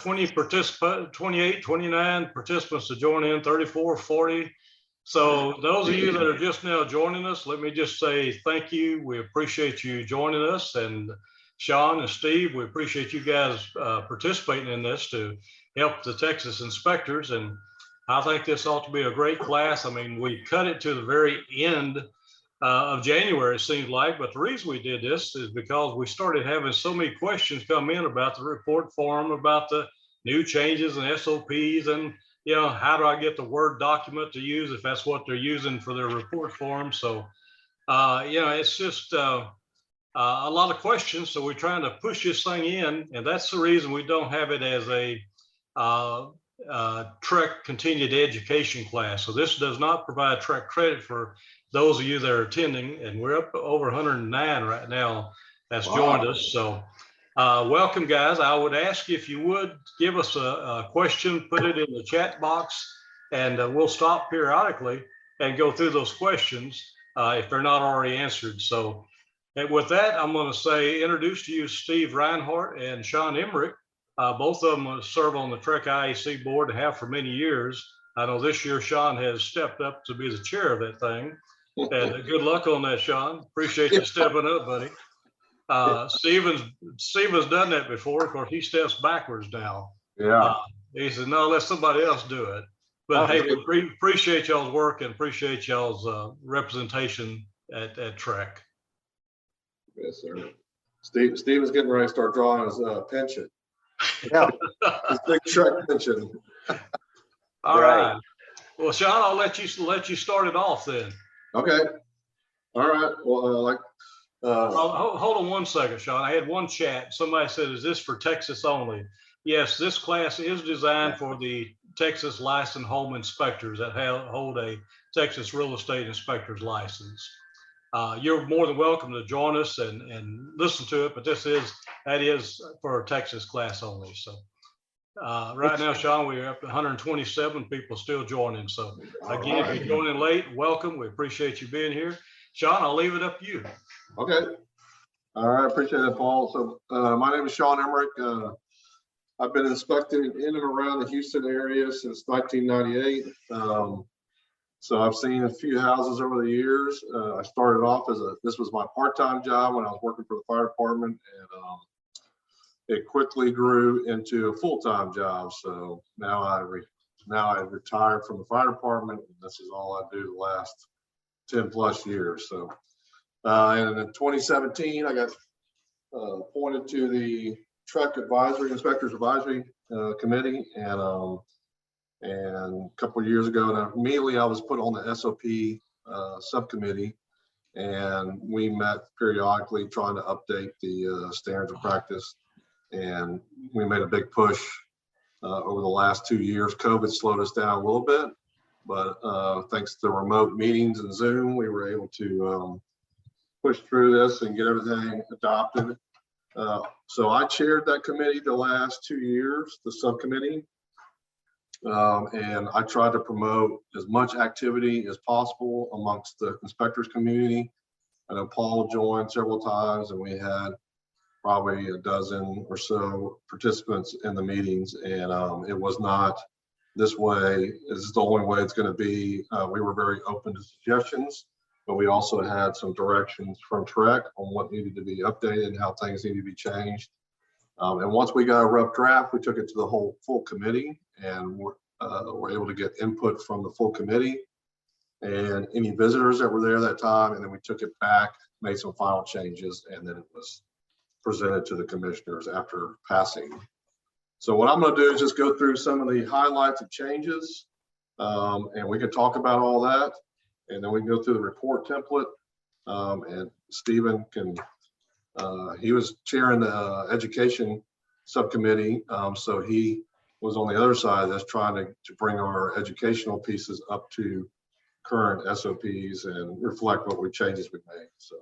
got 28, 29 participants to join in, 34, 40. So those of you that are just now joining us, let me just say thank you. We appreciate you joining us. And Shawn and Steve, we appreciate you guys participating in this to help the Texas inspectors. And I think this ought to be a great class. I mean, we cut it to the very end of January, it seems like, but the reason we did this is because we started having so many questions come in about the report form, about the new changes and SOPs, and you know, how do I get the Word document to use if that's what they're using for their report form? So, you know, it's just a lot of questions. So we're trying to push this thing in, and that's the reason we don't have it as a TREC continued education class. So this does not provide TREC credit for those of you that are attending, and we're up to over 109 right now that's joined us. So welcome, guys. I would ask if you would give us a question, put it in the chat box, and we'll stop periodically and go through those questions if they're not already answered. So and with that, I'm going to say introduce to you Steve Rinehart and Shawn Emerick. Both of them serve on the TREC IAC board and have for many years. I know this year Shawn has stepped up to be the chair of that thing. And good luck on that, Shawn. Appreciate you stepping up, buddy. Steven's done that before. Of course, he steps backwards now. Yeah. He said, no, let somebody else do it. But hey, we appreciate y'all's work and appreciate y'all's representation at TREC. Yes, sir. Steven's getting ready to start drawing his pension. Yeah. His big TREC pension. All right. Well, Shawn, I'll let you start it off then. Okay. All right. Well, hold on one second, Shawn. I had one chat. Somebody said, is this for Texas only? Yes, this class is designed for the Texas licensed home inspectors that hold a Texas real estate inspector's license. You're more than welcome to join us and listen to it, but that is for a Texas class only. So right now, Shawn, we're up to 127 people still joining. So again, if you're joining late, welcome. We appreciate you being here. Shawn, I'll leave it up to you. Okay. All right. Appreciate it, Paul. So my name is Shawn Emerick. I've been inspecting in and around the Houston area since 1998. So I've seen a few houses over the years. I started off this was my part-time job when I was working for the fire department, and it quickly grew into a full-time job. So now I retired from the fire department, and this is all I do the last 10 plus years. So and in 2017, I got appointed to the TREC Inspectors Advisory Committee, and a couple of years ago, and immediately I was put on the SOP subcommittee, and we met periodically trying to update the standards of practice, and we made a big push over the last 2 years. COVID slowed us down a little bit, but thanks to remote meetings and Zoom, we were able to push through this and get everything adopted. So I chaired that committee the last 2 years, the subcommittee, and I tried to promote as much activity as possible amongst the inspectors community. I know Paul joined several times, and we had probably a dozen or so participants in the meetings, and it was not this way. This is the only way it's going to be. We were very open to suggestions, but we also had some directions from TREC on what needed to be updated and how things needed to be changed. And once we got a rough draft, we took it to the full committee, and we're able to get input from the full committee and any visitors that were there that time. And then we took it back, made some final changes, and then it was presented to the commissioners after passing. So what I'm going to do is just go through some of the highlights of changes, and we can talk about all that. And then we can go through the report template, and Stephen can, he was chairing the education subcommittee, so he was on the other side of this, trying to bring our educational pieces up to current SOPs and reflect what changes we've made. So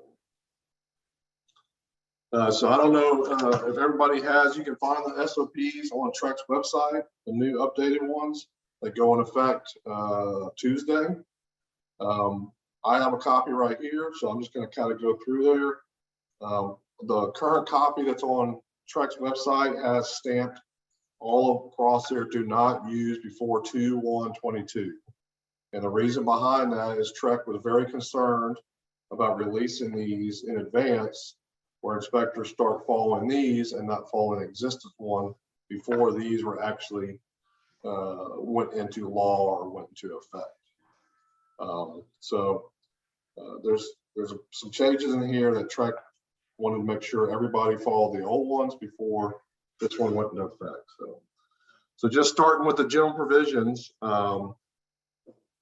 I don't know if everybody has, you can find the SOPs on TREC's website, the new updated ones that go in effect Tuesday. I have a copy right here, so I'm just going to kind of go through there. The current copy that's on TREC's website has stamped all across there, do not use before 2/1/22. And the reason behind that is TREC was very concerned about releasing these in advance, where inspectors start following these and not following existing one before these were actually went into law or went into effect. There's some changes in here that TREC wanted to make sure everybody followed the old ones before this one went into effect. So just starting with the general provisions,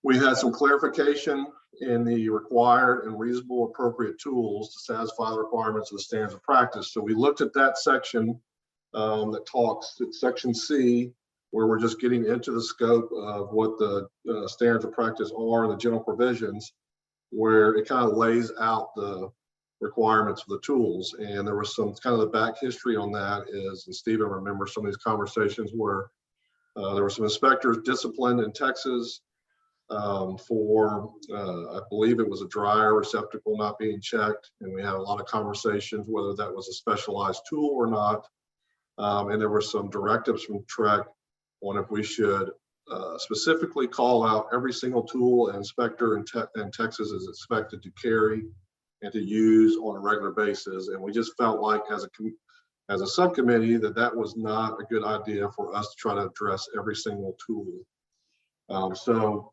we had some clarification in the required and reasonable appropriate tools to satisfy the requirements of the standards of practice. So we looked at that section that talks, section C, where we're just getting into the scope of what the standards of practice are and the general provisions, where it kind of lays out the requirements of the tools. And there was some kind of the back history on that is, and Stephen remembers some of these conversations where there were some inspectors disciplined in Texas for, I believe it was a dryer receptacle not being checked. And we had a lot of conversations whether that was a specialized tool or not. And there were some directives from TREC on if we should specifically call out every single tool an inspector in Texas is expected to carry and to use on a regular basis. And we just felt like as a subcommittee that was not a good idea for us to try to address every single tool. So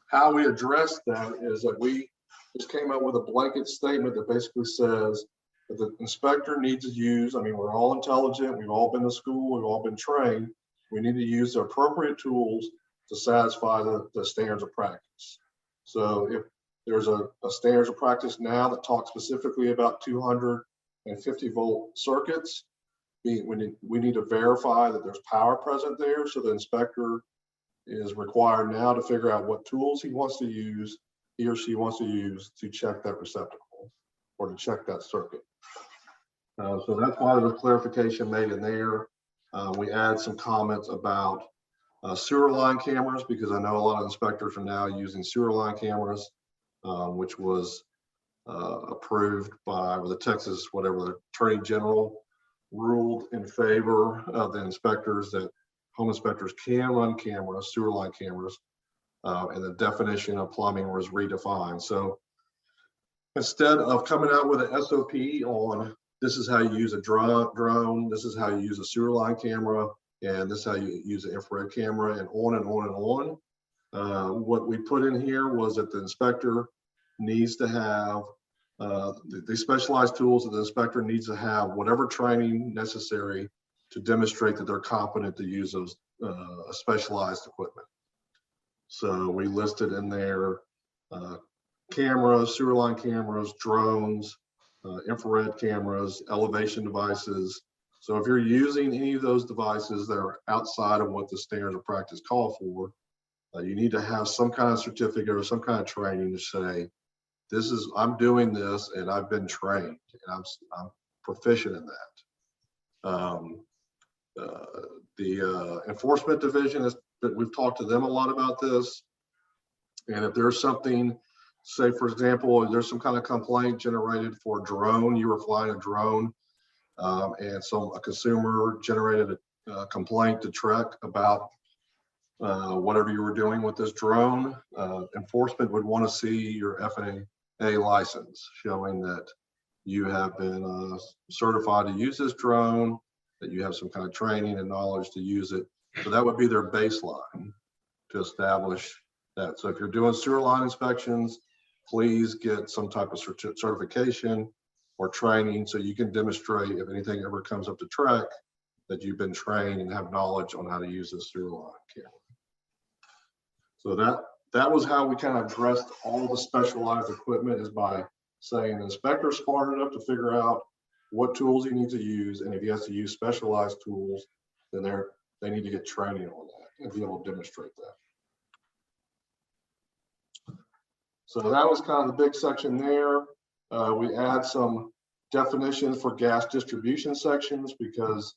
how we addressed that is that we just came up with a blanket statement that basically says that the inspector needs to use, I mean, we're all intelligent, we've all been to school, we've all been trained, we need to use the appropriate tools to satisfy the standards of practice. So if there's a standards of practice now that talks specifically about 250 volt circuits, we need to verify that there's power present there. So the inspector is required now to figure out what tools he or she wants to use to check that receptacle or to check that circuit. So that's why there's clarification made in there. We add some comments about sewer line cameras, because I know a lot of inspectors are now using sewer line cameras, which was approved by the Texas, whatever, the Attorney General ruled in favor of the inspectors that home inspectors can run cameras, sewer line cameras, and the definition of plumbing was redefined. So instead of coming out with an SOP on this is how you use a drone, this is how you use a sewer line camera, and this is how you use an infrared camera, and on and on and on. What we put in here was that the inspector needs to have the specialized tools that the inspector needs to have whatever training necessary to demonstrate that they're competent to use those specialized equipment. So we listed in there cameras, sewer line cameras, drones, infrared cameras, elevation devices. So if you're using any of those devices that are outside of what the standards of practice call for, you need to have some kind of certificate or some kind of training to say, I'm doing this and I've been trained and I'm proficient in that. The enforcement division we've talked to them a lot about this. And if there's something, say for example, there's some kind of complaint generated for a drone, you were flying a drone, and a consumer generated a complaint to TREC about whatever you were doing with this drone, enforcement would want to see your FAA license showing that you have been certified to use this drone, that you have some kind of training and knowledge to use it. So that would be their baseline to establish that. So if you're doing sewer line inspections, please get some type of certification or training so you can demonstrate if anything ever comes up to TREC that you've been trained and have knowledge on how to use this sewer line camera. So that was how we kind of addressed all the specialized equipment, is by saying the inspector's smart enough to figure out what tools he needs to use, and if he has to use specialized tools, then they need to get training on that and be able to demonstrate that. So that was kind of the big section there. We add some definitions for gas distribution sections because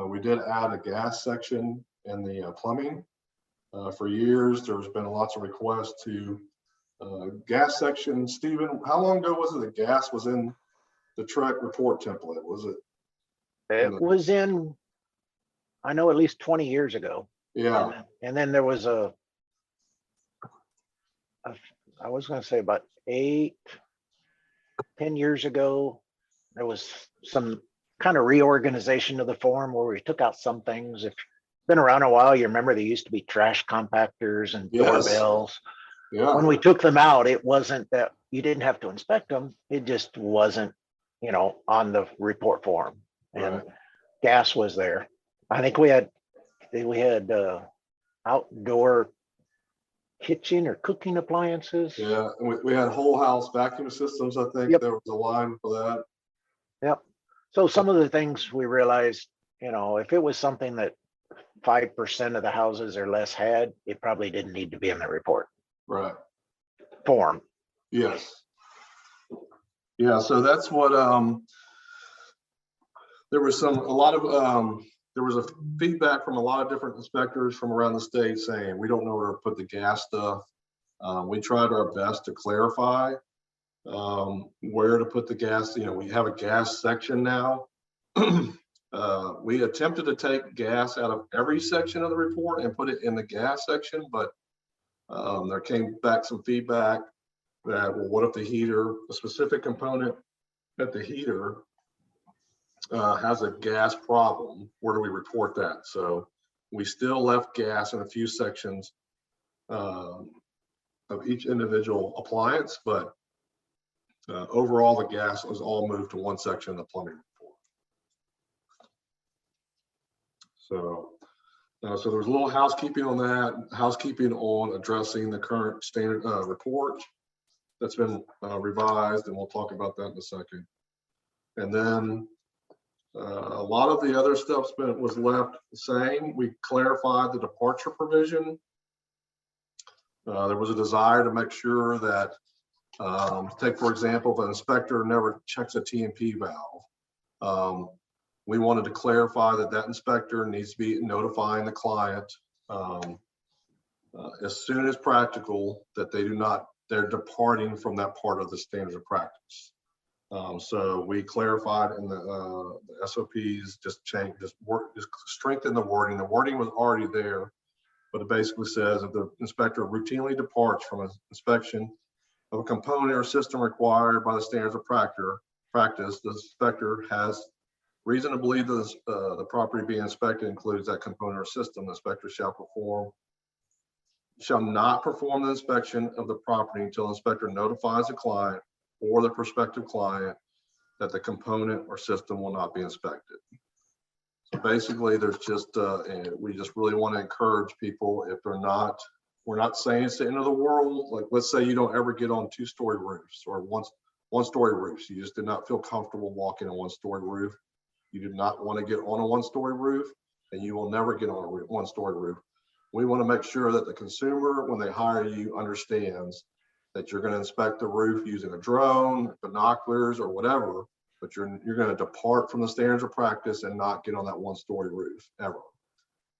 we did add a gas section in the plumbing. For years, there's been lots of requests to gas section. Stephen, how long ago was it that gas was in the TREC report template? Was it? It was in, I know at least 20 years ago. Yeah, And then there was I was going to say about 8-10 years ago, there was some kind of reorganization of the form where we took out some things. If you've been around a while, you remember there used to be trash compactors and Yes. doorbells. yeah, When we took them out, it wasn't that you didn't have to inspect them. It just wasn't, on the report form. And right. gas was there. I think we had outdoor kitchen or cooking appliances. Yeah, and we had whole house vacuum systems. I think Yep. there was a line for that. Yep. So some of the things we realized, if it was something that 5% of the houses or less had, it probably didn't need to be in the report Right. form. Yes. Yeah, so that's what there was a feedback from a lot of different inspectors from around the state saying we don't know where to put the gas stuff. We tried our best to clarify where to put the gas. We have a gas section now. We attempted to take gas out of every section of the report and put it in the gas section, but there came back some feedback that, well, what if a specific component at the heater has a gas problem? Where do we report that? So we still left gas in a few sections of each individual appliance, but overall the gas was all moved to one section of the plumbing report. So so there was a little housekeeping on that, housekeeping on addressing the current standard report that's been revised, and we'll talk about that in a second. And then a lot of the other stuff was left the same. We clarified the departure provision. There was a desire to make sure that, take for example, if an inspector never checks a T&P valve, we wanted to clarify that inspector needs to be notifying the client as soon as practical that they're departing from that part of the standards of practice. So we clarified in the SOPs, just strengthen the wording. The wording was already there, but it basically says if the inspector routinely departs from an inspection of a component or system required by the standards of practice, the inspector has reason to believe that the property being inspected includes that component or system. The inspector shall not perform the inspection of the property until the inspector notifies the client or the prospective client that the component or system will not be inspected. So basically, there's just we just really want to encourage people, if we're not saying it's the end of the world. Like, let's say you don't ever get on 2-story roofs or one-story roofs. You just did not feel comfortable walking on 1-story roof. You do not want to get on a 1-story roof, and you will never get on a 1-story roof. We want to make sure that the consumer, when they hire you, understands that you're going to inspect the roof using a drone, binoculars, or whatever, but you're going to depart from the standards of practice and not get on that 1-story roof ever,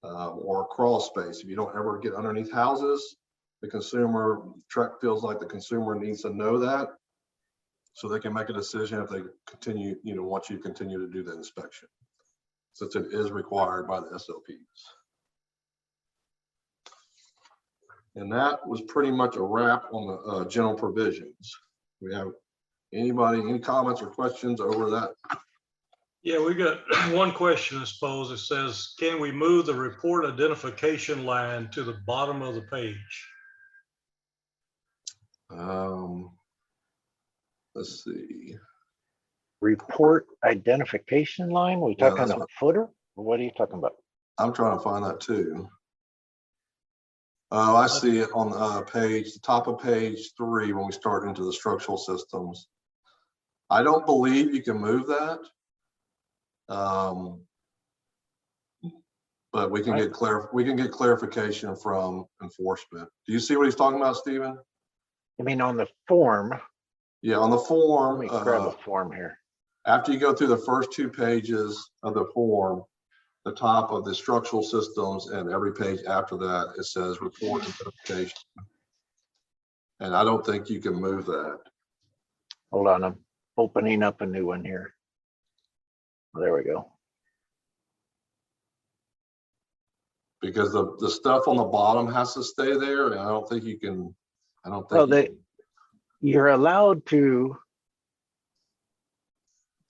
or a crawl space. If you don't ever get underneath houses, TREC feels like the consumer needs to know that, so they can make a decision if they continue, want you to continue to do the inspection, since it is required by the SOPs. And that was pretty much a wrap on the general provisions. We have any comments or questions over that? Yeah, we got one question, I suppose. It says, can we move the report identification line to the bottom of the page? Let's see. Report identification line? We talking a footer? Or what are you talking about? I'm trying to find that too. I see it on the top of page 3 when we start into the structural systems. I don't believe you can move that. But we can get clarification from enforcement. Do you see what he's talking about, Stephen? You mean on the form? Yeah, on the form. Let me grab a form here. After you go through the first 2 pages of the form, the top of the structural systems, and every page after that, it says report identification. And I don't think you can move that. Hold on, I'm opening up a new one here. There we go. because the stuff on the bottom has to stay there, and I don't think you can, I don't think. Well, you're allowed to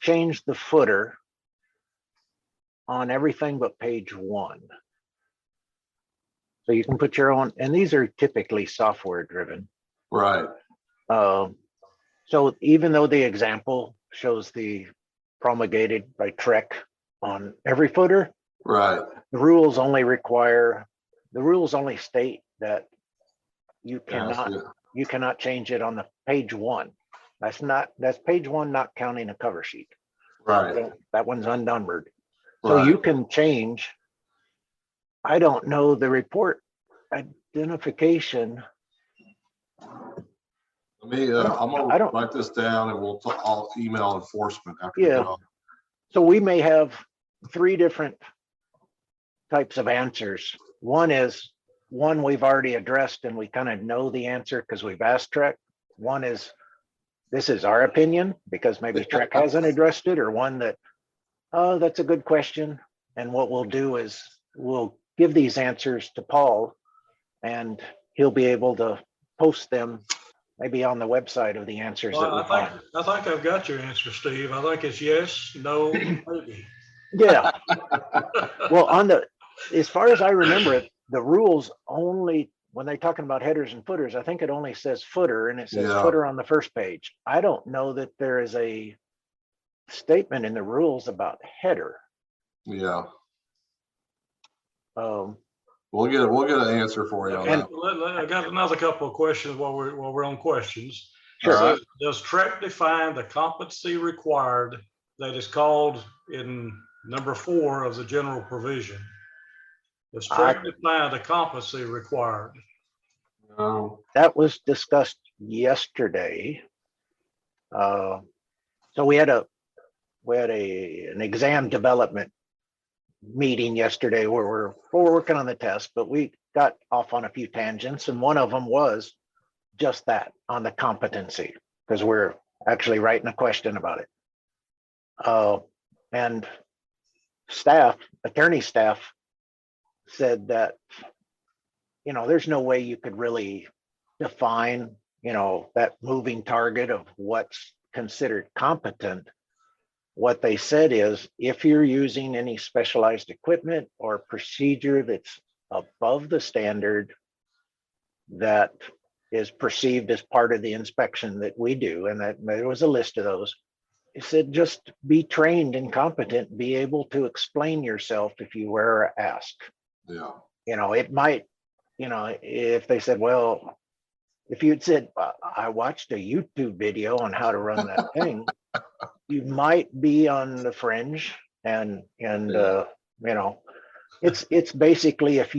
change the footer on everything but page 1. So you can put your own, and these are typically software driven. Right. So even though the example shows the promulgated by TREC on every footer, Right. the rules only state that you cannot change it on the page 1. That's page 1, not counting a cover sheet. Right. That one's unnumbered. So Right. you can change. I don't know the report identification. Let me, I'm gonna write this down, and I'll email enforcement after. Yeah. So we may have 3 different types of answers. One we've already addressed and we kind of know the answer because we've asked TREC. One is, this is our opinion because maybe TREC hasn't addressed it, or one that, oh, that's a good question. And what we'll do is we'll give these answers to Paul, and he'll be able to post them maybe on the website of the answers that we find. I think I've got your answer, Steve. I think it's yes, no, maybe. Yeah. Well, as far as I remember it, the rules only, when they're talking about headers and footers, I think it only says footer, and it says footer on the first page. I don't know that there is a statement in the rules about header. Yeah. We'll get an answer for you on that. I got another couple of questions while we're on questions. Sure. So, does TREC define the competency required that is called in number 4 of the general provision? Does TREC define the competency required? That was discussed yesterday. So we had an exam development meeting yesterday where we're working on the test, but we got off on a few tangents, and one of them was just that, on the competency, because we're actually writing a question about it. And attorney staff said that, there's no way you could really define, that moving target of what's considered competent. What they said is, if you're using any specialized equipment or procedure that's above the standard that is perceived as part of the inspection that we do, and that there was a list of those, it said just be trained and competent, be able to explain yourself if you were asked. Yeah. It might, if they said, well, if you'd said, I watched a YouTube video on how to run that thing, you might be on the fringe, and it's basically if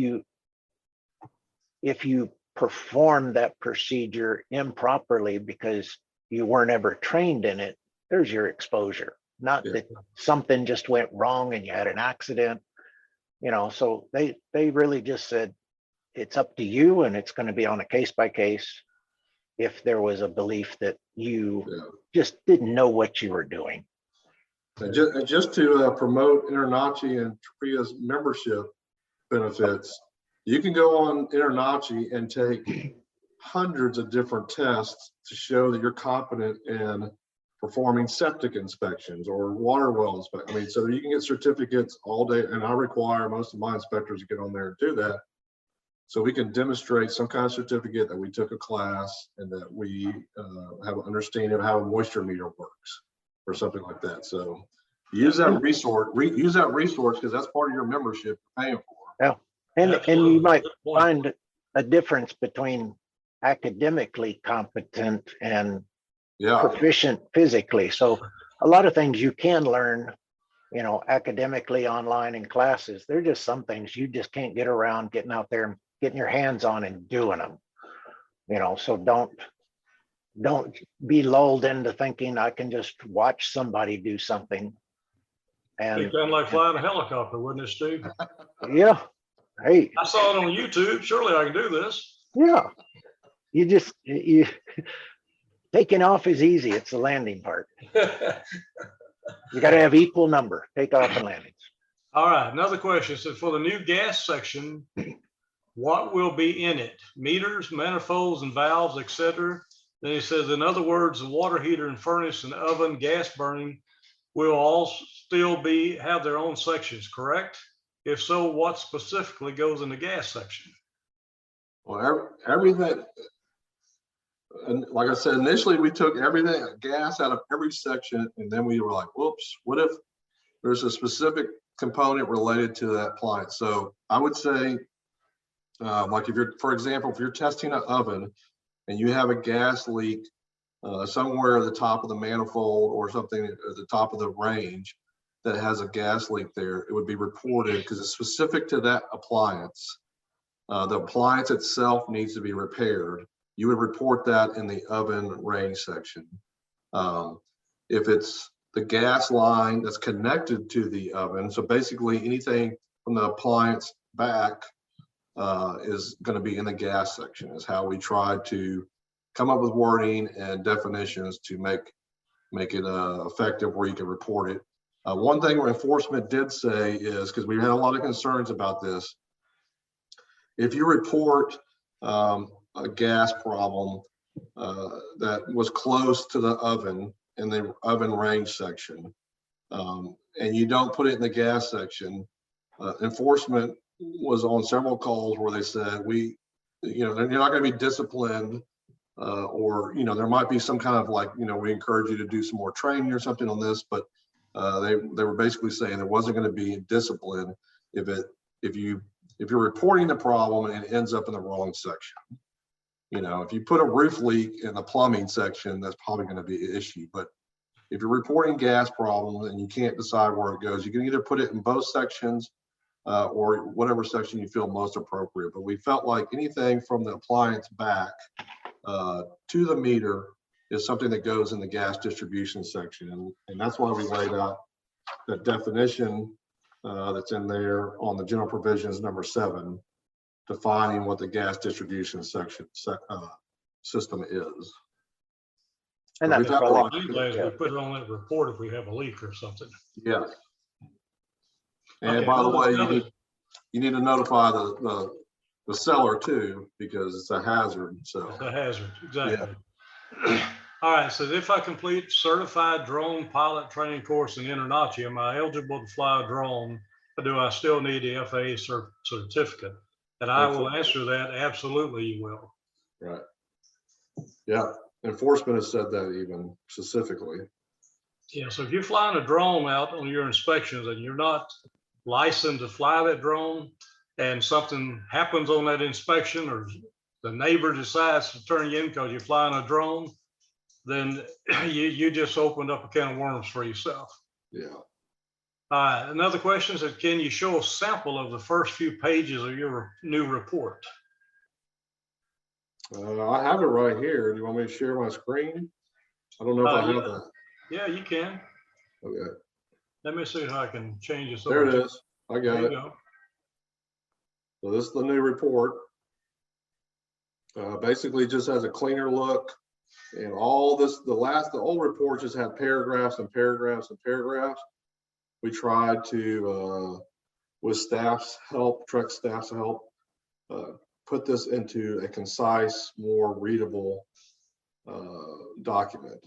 you perform that procedure improperly because you weren't ever trained in it, there's your exposure. Not that something just went wrong and you had an accident, so they really just said it's up to you, and it's going to be on a case by case if there was a belief that you just didn't know what you were doing. And just to promote InterNACHI and TPREIA's membership benefits, you can go on InterNACHI and take hundreds of different tests to show that you're competent in performing septic inspections or water well inspections. So you can get certificates all day, and I require most of my inspectors to get on there and do that. So we can demonstrate some kind of certificate that we took a class and that we have an understanding of how a moisture meter works or something like that. So use that resource, because that's part of your membership you're paying for. Yeah, and you might find a difference between academically competent and proficient physically. So a lot of things you can learn, academically online in classes. They're just some things you just can't get around getting out there and getting your hands on and doing them. So don't be lulled into thinking I can just watch somebody do something. And it's kind of like flying a helicopter, wouldn't it, Steve? Yeah. Hey, I saw it on YouTube. Surely I can do this. Yeah. You taking off is easy. It's the landing part. You got to have equal number, takeoff and landings. All right, another question. So for the new gas section, what will be in it? Meters, manifolds, and valves, etc. Then he says, in other words, the water heater and furnace and oven, gas burning will all still have their own sections, correct? If so, what specifically goes in the gas section? Well, everything, and like I said, initially we took everything, gas out of every section, and then we were like, whoops, what if there's a specific component related to that appliance? So I would say, like if you're, for example, if you're testing an oven and you have a gas leak somewhere at the top of the manifold or something at the top of the range that has a gas leak there, it would be reported because it's specific to that appliance. The appliance itself needs to be repaired. You would report that in the oven range section. If it's the gas line that's connected to the oven, so basically anything from the appliance back is going to be in the gas section, is how we try to come up with wording and definitions to make it effective where you can report it. One thing where enforcement did say is, because we had a lot of concerns about this, if you report a gas problem that was close to the oven in the oven range section, and you don't put it in the gas section, enforcement was on several calls where they said, you're not going to be disciplined, or there might be some kind of like, we encourage you to do some more training or something on this, but they were basically saying there wasn't going to be discipline if you're reporting the problem and it ends up in the wrong section. If you put a roof leak in the plumbing section, that's probably going to be an issue. But if you're reporting gas problems and you can't decide where it goes, you can either put it in both sections or whatever section you feel most appropriate. But we felt like anything from the appliance back to the meter is something that goes in the gas distribution section. And that's why we laid out the definition that's in there on the general provisions number 7, defining what the gas distribution section system is. And So that's we've got probably, We put it on that report if we have a leak or something. yes. And Okay, by the way, you need to notify the seller too, because it's a hazard. So it's a hazard, exactly. Yeah. All right, so if I complete certified drone pilot training course in InterNACHI, am I eligible to fly a drone, or do I still need the FAA certificate? And I will answer that, absolutely you will. Right. Yeah, enforcement has said that even specifically. Yeah, so if you're flying a drone out on your inspections and you're not licensed to fly that drone and something happens on that inspection, or the neighbor decides to turn you in because you're flying a drone, then you just opened up a can of worms for yourself. Yeah. Another question is that, can you show a sample of the first few pages of your new report? I have it right here. Do you want me to share my screen? I don't know if I have that. Yeah, you can. Okay. Let me see how I can change this. There it is. I got There it. you go. So this is the new report. Basically just has a cleaner look, and all this, the old report just had paragraphs and paragraphs and paragraphs. We tried to, with staff's help, TREC staff's help, put this into a concise, more readable document.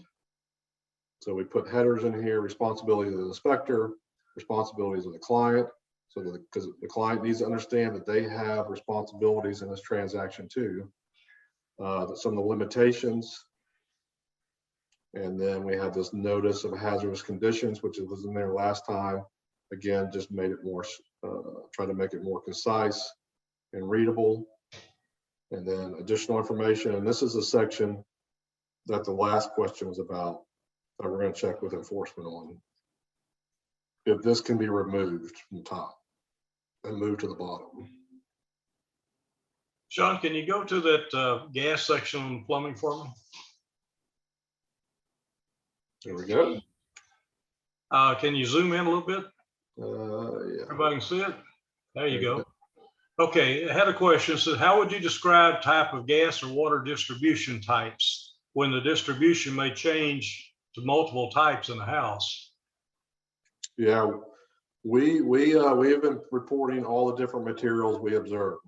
So we put headers in here: responsibilities of the inspector, responsibilities of the client, so that because the client needs to understand that they have responsibilities in this transaction too. Some of the limitations, and then we have this notice of hazardous conditions, which was in there last time. Again, just made it more, try to make it more concise and readable. And then additional information, and this is a section that the last question was about, that we're going to check with enforcement on. If this can be removed from the top and moved to the bottom. Shawn, can you go to that gas section on plumbing for me? There we go. Can you zoom in a little bit? Yeah. Everybody can see it? There you go. Okay, I had a question. So how would you describe type of gas or water distribution types when the distribution may change to multiple types in the house? Yeah, We have been reporting all the different materials we observe.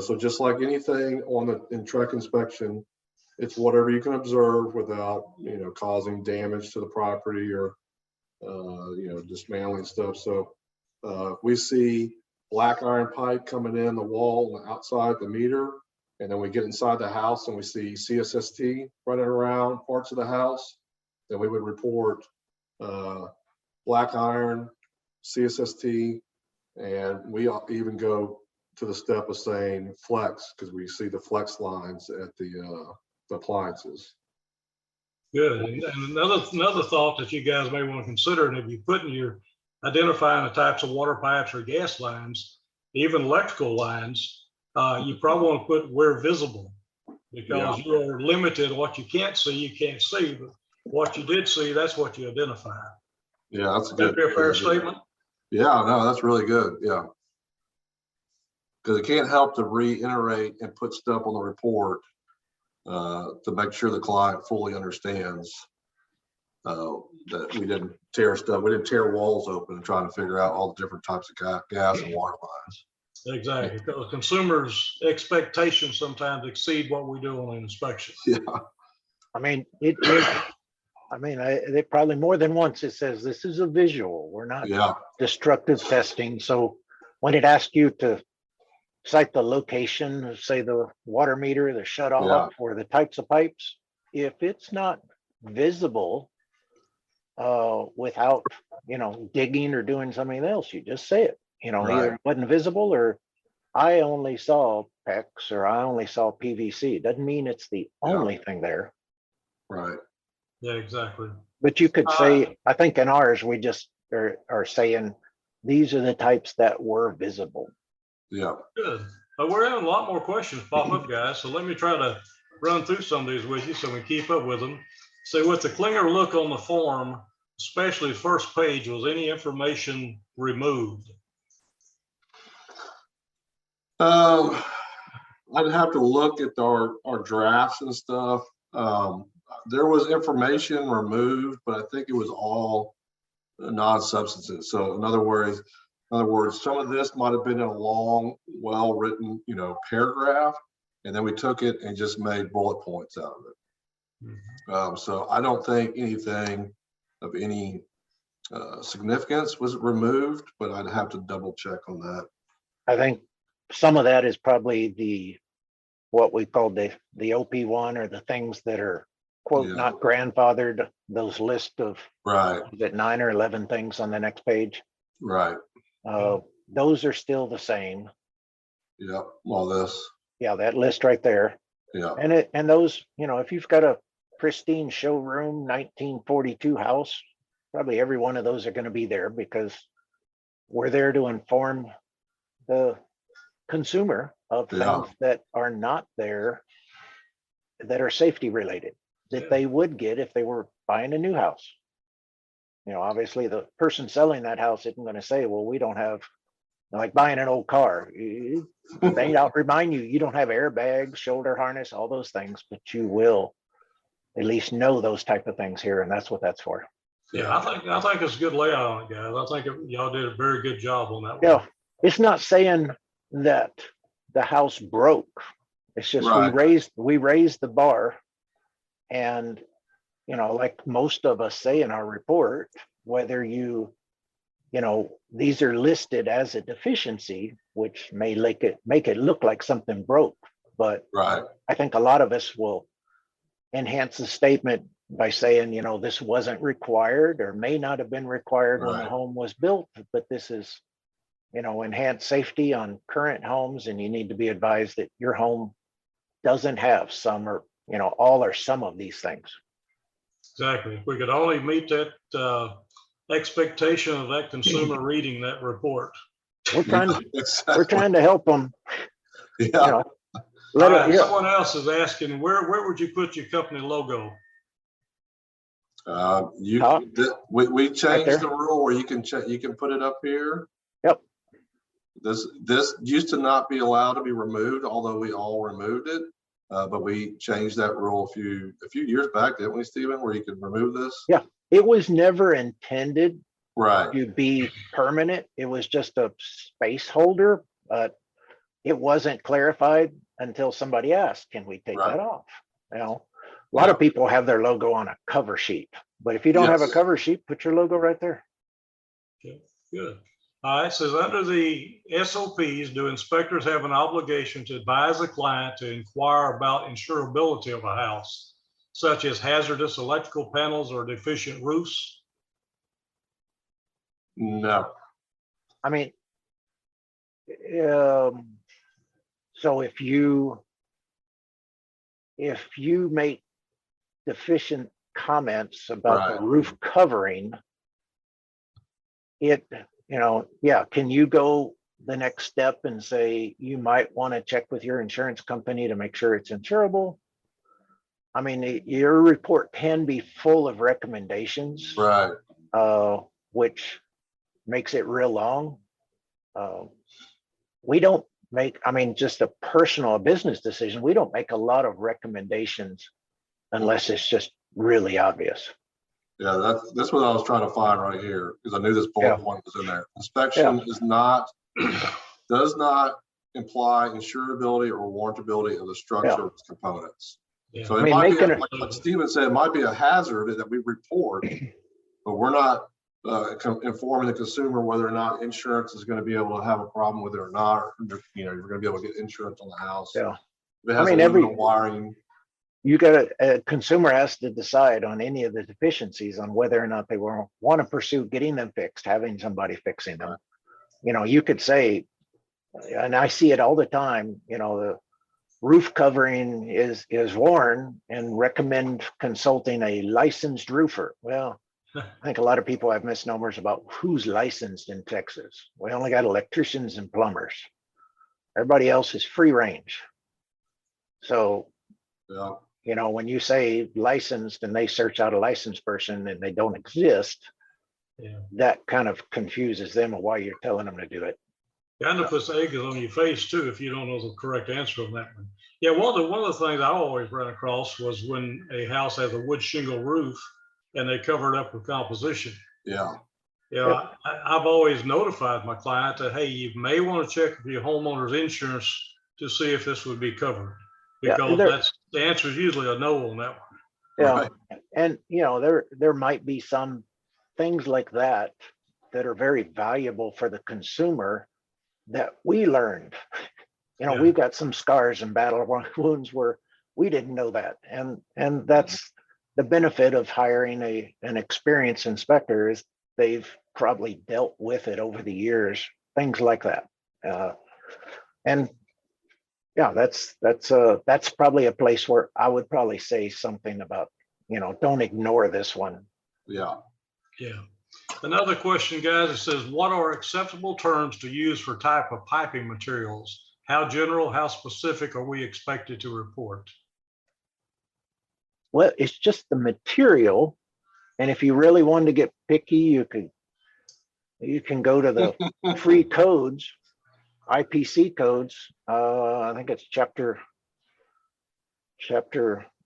So just like anything in TREC inspection, it's whatever you can observe without, causing damage to the property or, dismantling stuff. So we see black iron pipe coming in the wall and outside the meter. And then we get inside the house and we see CSST running around parts of the house. Then we would report black iron, CSST, and we even go to the step of saying flex because we see the flex lines at the appliances. Good. And another thought that you guys may want to consider, and if you put in your identifying the types of water pipes or gas lines, even electrical lines, you probably want to put where visible, because you are limited. What you can't see, but what you did see, that's what you identify. Yeah, that's a That'd good. be a fair statement. Yeah, no, that's really good. Yeah. Because it can't help to reiterate and put stuff on the report to make sure the client fully understands that we didn't tear walls open and trying to figure out all the different types of gas and water lines. Exactly, because consumers' expectations sometimes exceed what we do on an inspection. Yeah. I mean, they probably more than once it says this is a visual. We're not destructive testing. So when it asks you to cite the location, say the water meter, the shut off, or the types of pipes, if it's not visible without digging or doing something else, you just say it. Either it wasn't visible or I only saw PEX or I only saw PVC. It doesn't mean it's the only thing there. Right. Yeah, exactly. But you could say, I think in ours, we just are saying these are the types that were visible. Yeah. Good. But we're having a lot more questions pop up, guys. So let me try to run through some of these with you so we keep up with them. So with the cleaner look on the form, especially the first page, was any information removed? I'd have to look at our drafts and stuff. There was information removed, but I think it was all non-substantive. So in other words, some of this might have been a long, well-written, paragraph, and then we took it and just made bullet points out of it. So I don't think anything of any significance was removed, but I'd have to double check on that. I think some of that is probably what we call the OP1 or the things that are quote not grandfathered, those list of is it 9 or 11 things on the next page. Right. Those are still the same. Yeah, all this. Yeah, that list right there. Yeah. And those, if you've got a pristine showroom 1942 house, probably every one of those are going to be there because we're there to inform the consumer of things that are not there that are safety related that they would get if they were buying a new house. Obviously the person selling that house isn't going to say, well, we don't have, like buying an old car. They don't remind you don't have airbags, shoulder harness, all those things, but you will at least know those type of things here, and that's what that's for. Yeah, I think it's a good layout on it, guys. I think y'all did a very good job on that one. Yeah, it's not saying that the house broke. It's just we raised the bar, and like most of us say in our report, whether these are listed as a deficiency, which may make it look like something broke, but I think a lot of us will enhance the statement by saying, this wasn't required or may not have been required when the home was built, but this is, enhanced safety on current homes, and you need to be advised that your home doesn't have some or, all or some of these things. Exactly. If we could only meet that expectation of that consumer reading that report. We're trying to help them. Yeah. Someone else is asking, where would you put your company logo? We changed the rule where you can put it up here. Yep. This used to not be allowed to be removed, although we all removed it. But we changed that rule a few years back, didn't we, Stephen, where you could remove this? Yeah, it was never intended Right. to be permanent. It was just a space holder, but it wasn't clarified until somebody asked, can we take Right. that off? You know, a lot of people have their logo on a cover sheet, but if you don't have a Yes. cover sheet, put your logo right there. Okay, good. All right, it says under the SOPs, do inspectors have an obligation to advise the client to inquire about insurability of a house, such as hazardous electrical panels or deficient roofs? No. I mean, so if you make deficient comments about the Right. roof covering, can you go the next step and say you might want to check with your insurance company to make sure it's insurable? I mean, your report can be full of recommendations, Right. which makes it real long. We don't make, I mean, just a business decision, we don't make a lot of recommendations unless it's just really obvious. Yeah, that's what I was trying to find right here, because I knew this bullet point was in there. Inspection does not imply insurability or warrantability of the structure of its components. Yeah. So I it mean, might be, like Stephen said, it might be a hazard that we report, but we're not informing the consumer whether or not insurance is going to be able to have a problem with it or not, or you're going to be able to get insurance on the house. Yeah. If it has aluminum wiring. You got a consumer has to decide on any of the deficiencies on whether or not they want to pursue getting them fixed, having somebody fixing them. You know, you could say, and I see it all the time, you know, the roof covering is worn and recommend consulting a licensed roofer. Well, I think a lot of people have misnomers about who's licensed in Texas. We only got electricians and plumbers. Everybody else is free range. So, Yeah. you know, when you say licensed and they search out a licensed person and they don't exist, that kind of confuses them of why you're telling them to do it. Kind of puts eggs on your face too if you don't know the correct answer on that one. Yeah, one of the things I always ran across was when a house has a wood shingle roof and they cover it up with composition. Yeah. You know, I've always notified my client that, hey, you may want to check with your homeowner's insurance to see if this would be covered, because that's the answer is usually a no on that one. Yeah, Right. and you know, there might be some things like that that are very valuable for the consumer that we learned. You know, we've got some scars and battle wounds where we didn't know that, and that's the benefit of hiring an experienced inspector, is they've probably dealt with it over the years, things like that. And yeah, that's probably a place where I would probably say something about, you know, don't ignore this one. Yeah. Yeah. Another question, guys, it says, what are acceptable terms to use for type of piping materials? How general, how specific are we expected to report? Well, it's just the material. And if you really wanted to get picky, you can go to the free codes, IPC codes. I think it's chapter,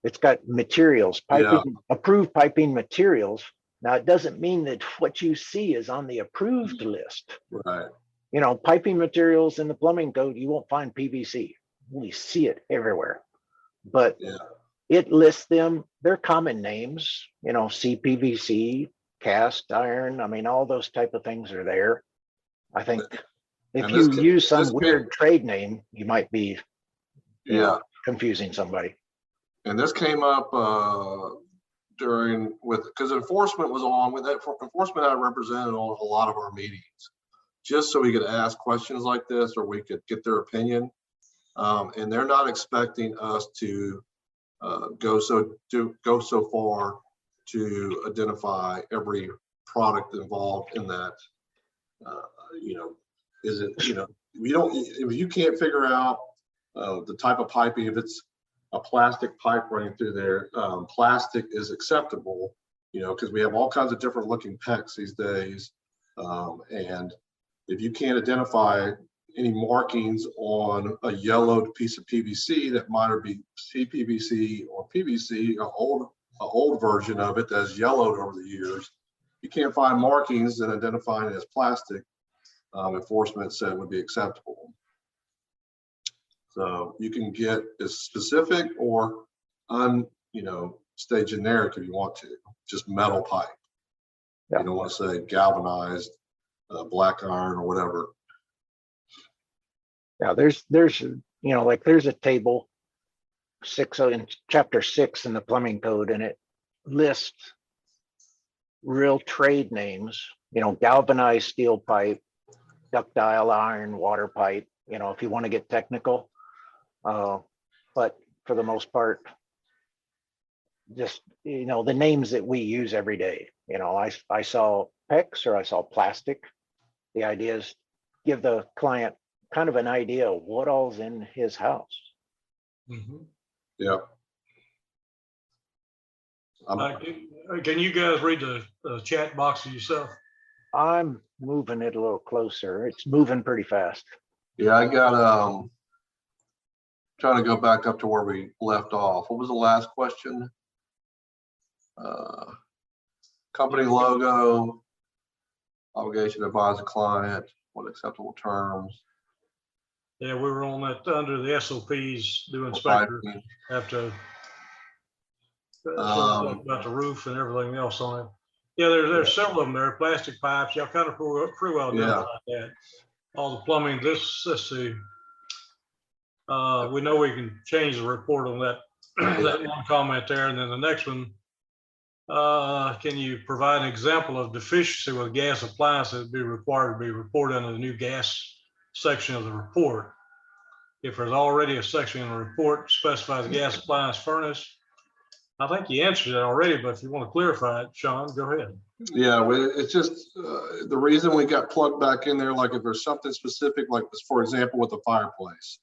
it's got materials, piping, approved piping materials. Now, it doesn't mean that what you see is on the approved list. Right. You know, piping materials in the plumbing code, you won't find PVC. We see it everywhere. But it lists them, they're common names, you know, CPVC, cast iron. I mean, all those type of things are there. I think if you use some weird trade name, you might be confusing somebody. And this came up because enforcement was on with that. Enforcement I represented on a lot of our meetings, just so we could ask questions like this, or we could get their opinion. And they're not expecting us to go so far to identify every product involved in that. You know, is it, you know, if you can't figure out the type of piping, if it's a plastic pipe running through there, plastic is acceptable, you know, because we have all kinds of different looking PEX these days. And if you can't identify any markings on a yellowed piece of PVC that might be CPVC or PVC, an old version of it that's yellowed over the years, you can't find markings and identifying it as plastic, enforcement said would be acceptable. So you can get as specific or stay generic if you want to, just metal pipe. Yeah. You don't want to say galvanized, black iron or whatever. Yeah, there's like there's a table in chapter 6 in the plumbing code, and it lists real trade names, galvanized steel pipe, ductile iron, water pipe, if you want to get technical. But for the most part, just, the names that we use every day, I saw PEX or I saw plastic. The idea is give the client kind of an idea of what all's in his house. Mhm. Yeah. Can you guys read the chat box yourself? I'm moving it a little closer. It's moving pretty fast. Yeah, I got trying to go back up to where we left off. What was the last question? Company logo, obligation to advise the client, what acceptable terms. Yeah, we were on that under the SOPs, do inspector have to talk about the roof and everything else on it. Yeah, there's several of them there, plastic pipes. Y'all kind of pretty well identified that. All the plumbing, let's see. We know we can change the report on that, that one comment there. And then the next one, can you provide an example of deficiency with gas appliances be required to be reported under the new gas section of the report? If there's already a section in the report specifies gas appliance furnace, I think you answered it already, but if you want to clarify it, Shawn, go ahead. Yeah, it's just the reason we got plugged back in there, like if there's something specific, like this, for example, with the fireplace.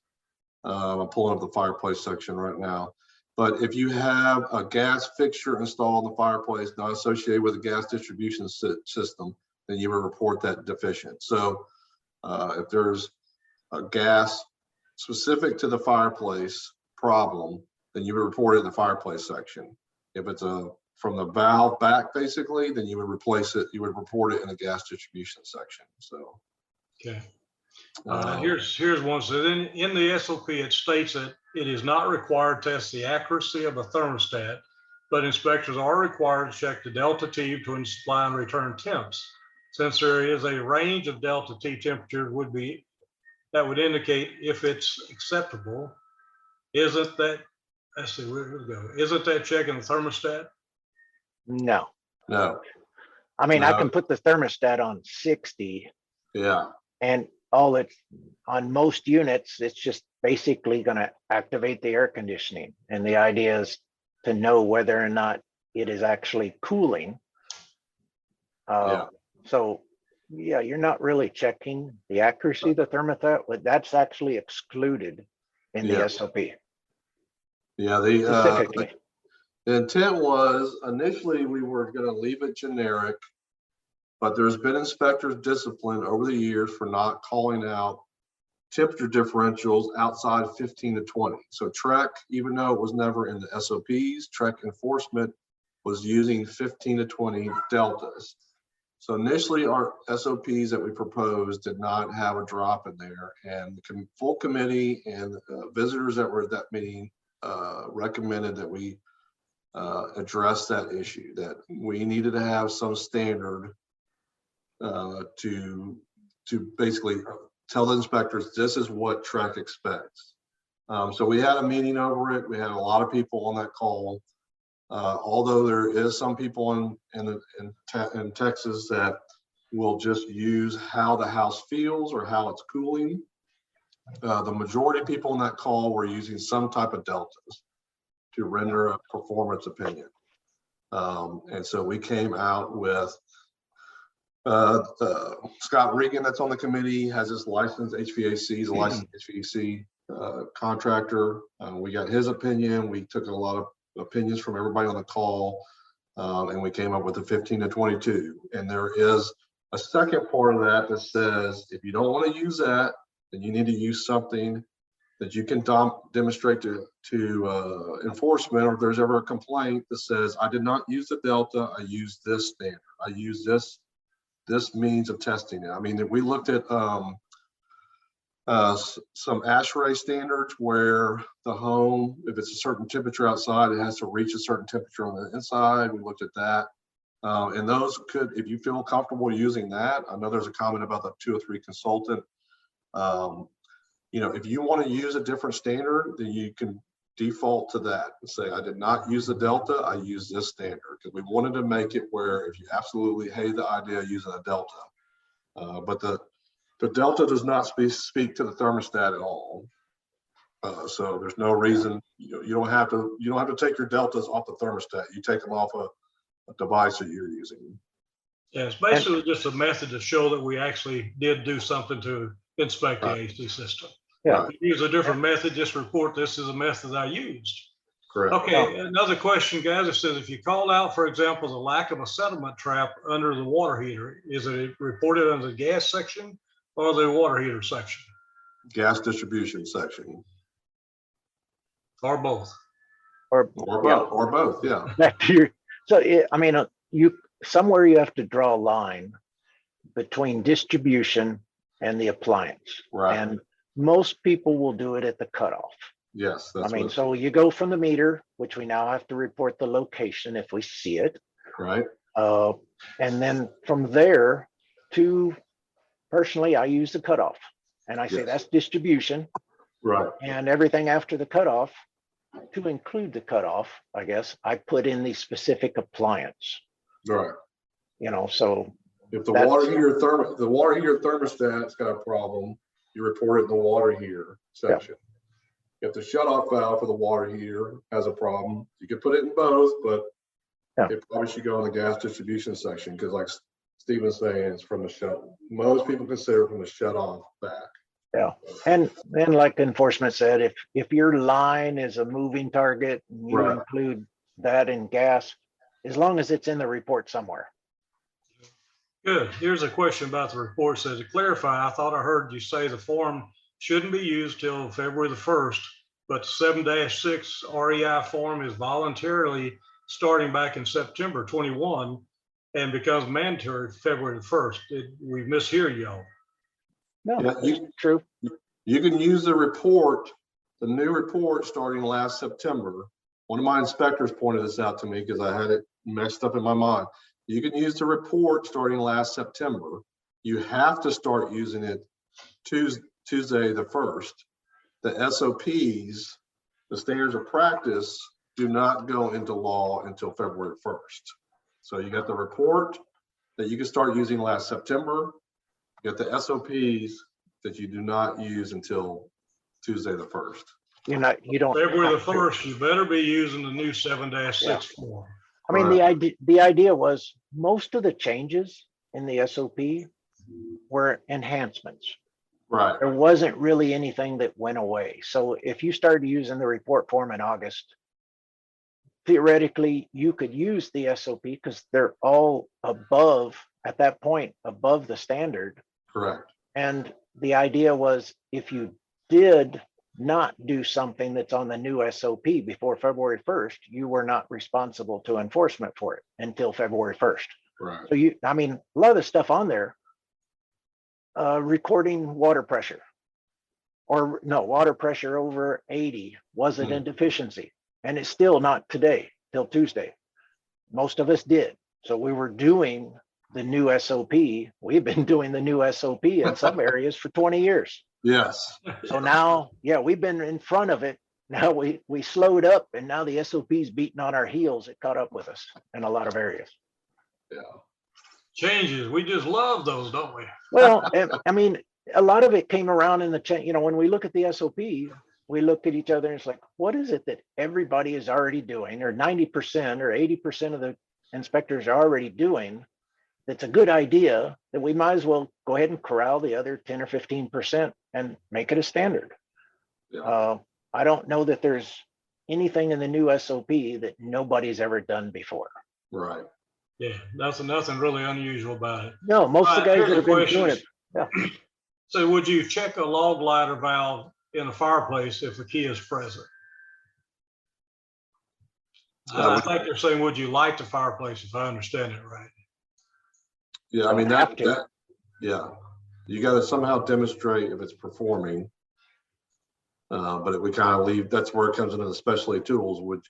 I'm pulling up the fireplace section right now. But if you have a gas fixture installed in the fireplace not associated with a gas distribution system, then you will report that deficient. So if there's a gas specific to the fireplace problem, then you would report it in the fireplace section. If it's from the valve back, basically, then you would replace it. You would report it in the gas distribution section. So, okay. Here's one. So in the SOP, it states that it is not required to test the accuracy of a thermostat, but inspectors are required to check the delta T between supply and return temps. Since there is a range of delta T temperatures that would indicate if it's acceptable. Isn't that, let's see, where we go? Isn't that checking the thermostat? no. I mean, I can put the thermostat on 60. Yeah. And all it's on most units, it's just basically going to activate the air conditioning. And the idea is to know whether or not it is actually cooling. So yeah, you're not really checking the accuracy of the thermostat, but that's actually excluded in the SOP. Yeah, specifically. The intent was initially we were going to leave it generic, but there's been inspectors disciplined over the years for not calling out temperature differentials outside 15 to 20. So TREC, even though it was never in the SOPs, TREC enforcement was using 15 to 20 deltas. So initially our SOPs that we proposed did not have a drop in there, and the full committee and visitors that were at that meeting recommended that we address that issue, that we needed to have some standard to basically tell the inspectors this is what TREC expects. So we had a meeting over it. We had a lot of people on that call. Although there is some people in Texas that will just use how the house feels or how it's cooling, the majority of people on that call were using some type of deltas to render a performance opinion. And so we came out with Scott Regan, that's on the committee, has his licensed HVAC, he's a licensed HVAC contractor. We got his opinion. We took a lot of opinions from everybody on the call, and we came up with the 15 to 22. And there is a second part of that that says if you don't want to use that, then you need to use something that you can demonstrate to enforcement, or if there's ever a complaint that says I did not use the delta, I used this standard. I use this means of testing it. I mean, we looked at some ASHRAE standards where the home, if it's a certain temperature outside, it has to reach a certain temperature on the inside. We looked at that. And those could, if you feel comfortable using that, I know there's a comment about the 2 or 3 consultant. You know, if you want to use a different standard, then you can default to that and say, I did not use the Delta, I use this standard, because we wanted to make it where if you absolutely hate the idea of using a Delta, but the Delta does not speak to the thermostat at all. So there's no reason, you don't have to take your Deltas off the thermostat. You take them off a device that you're using. Yeah, it's basically just a method to show that we actually did do something to inspect the Right. AC system. Yeah. If you use a different method, just report this is a method I used. Correct. Okay, another question, guys. It says if you call out, for example, the lack of a settlement trap under the water heater, is it reported under the gas section or the water heater section, Gas distribution section. or both? Or Both, yeah. back to your, so I mean, somewhere you have to draw a line between distribution and the appliance. Right. And most people will do it at the cutoff. Yes. I mean, so you go from the meter, which we now have to report the location if we see it. Right. And then from there to, personally, I use the cutoff. And I say Yes. that's distribution. Right. And everything after the cutoff, to include the cutoff, I guess, I put in the specific appliance. Right. You know, so If the That's- water heater thermostat's got a problem, you report it in the water heater section. If the shutoff valve for the water heater has a problem, you can put it in both, but it probably should go in the gas distribution section, because like Stephen's saying, it's from the shut. Most people consider it from the shutoff back. yeah. And then like enforcement said, if your line is a moving target, and you Right. include that in gas, as long as it's in the report somewhere. Good. Here's a question about the report. It says, to clarify, I thought I heard you say the form shouldn't be used till February the 1st, but 7-6 REI form is voluntarily starting back in September 21 and becomes mandatory February the 1st. Did we mishear y'all? No, Yeah, that's true. You can use the report, the new report starting last September. One of my inspectors pointed this out to me because I had it messed up in my mind. You can use the report starting last September. You have to start using it Tuesday the 1st. The SOPs, the standards of practice, do not go into law until February 1st. So you got the report that you can start using last September. You got the SOPs that you do not use until Tuesday the 1st. You don't. February the have to. 1st, you better be using the new 7-6 Yeah. form. I mean, the idea was most of the changes in the SOP were enhancements. Right. There wasn't really anything that went away. So if you started using the report form in August, theoretically, you could use the SOP because they're all above, at that point, above the standard. Correct. And the idea was if you did not do something that's on the new SOP before February 1st, you were not responsible to enforcement for it until February 1st. Right. So I mean, a lot of the stuff on there, recording water pressure, or no, water pressure over 80 wasn't in deficiency. And it's still not today, till Tuesday. Most of us did. So we were doing the new SOP. We've been doing the new SOP in some areas for 20 years. Yes. So now, yeah, we've been in front of it. Now we slowed up, and now the SOP's beating on our heels. It caught up with us in a lot of areas. Yeah. Changes. We just love those, don't we? Well, I mean, a lot of it came around in the change. You know, when we look at the SOP, we look at each other and it's like, what is it that everybody is already doing, or 90% or 80% of the inspectors are already doing? That's a good idea that we might as well go ahead and corral the other 10 or 15% and make it a standard. Yeah. I don't know that there's anything in the new SOP that nobody's ever done before. Right. Yeah, nothing really unusual about it. No, most of the guys Here's that a have been question. doing it. Yeah. So would you check a log lighter valve in a fireplace if the key is present? I think they're saying, would you light the fireplace, if I understand it right? Yeah, I mean, Don't have to. yeah, you got to somehow demonstrate if it's performing. But we kind of leave, that's where it comes into the specialty tools, which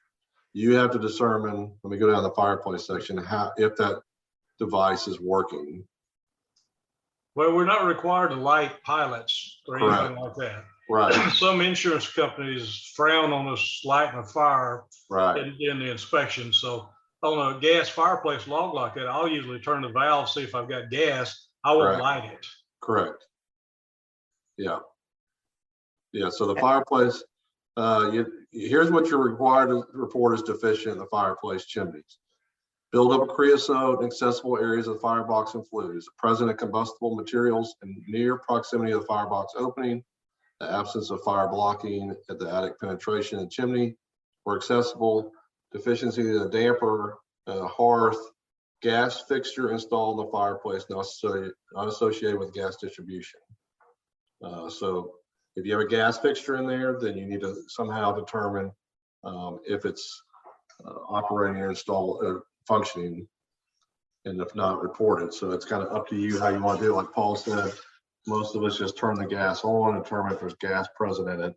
you have to determine, let me go down the fireplace section, how, if that device is working. Well, we're not required to light pilots or anything Correct. like that. Right, Some insurance companies frown on us lighting a fire right, in the inspection. So on a gas fireplace log like that, I'll usually turn the valve, see if I've got gas. I won't Right. light it. correct. Yeah. Yeah, so the fireplace, here's what you're required to report is deficient in the fireplace chimneys. Build up creosote in accessible areas of the firebox and flues, present in combustible materials in near proximity of the firebox opening, the absence of fire blocking at the attic penetration and chimney, or accessible deficiency in the damper, hearth, gas fixture installed in the fireplace not associated with gas distribution. So if you have a gas fixture in there, then you need to somehow determine if it's operating or installed or functioning, and if not, report it. So it's kind of up to you how you want to do it. Like Paul said, most of us just turn the gas on and determine if there's gas present in it.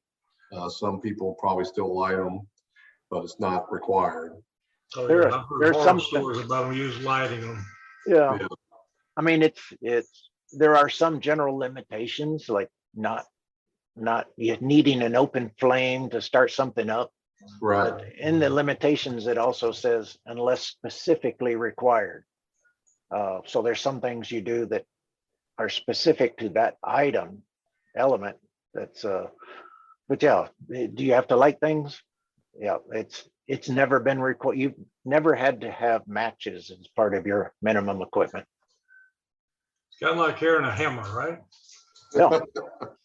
Some people probably still light them, but it's not required. Oh, There yeah, are- I've heard there's horror some- stories about them using lighting them. Yeah. Yeah. I mean, there are some general limitations, like not you needing an open flame to start something up. Right. But in the limitations, it also says unless specifically required. So there's some things you do that are specific to that element. That's but yeah, do you have to light things? Yeah, it's never been required. You've never had to have matches as part of your minimum equipment. It's kind of like carrying a hammer, right? No,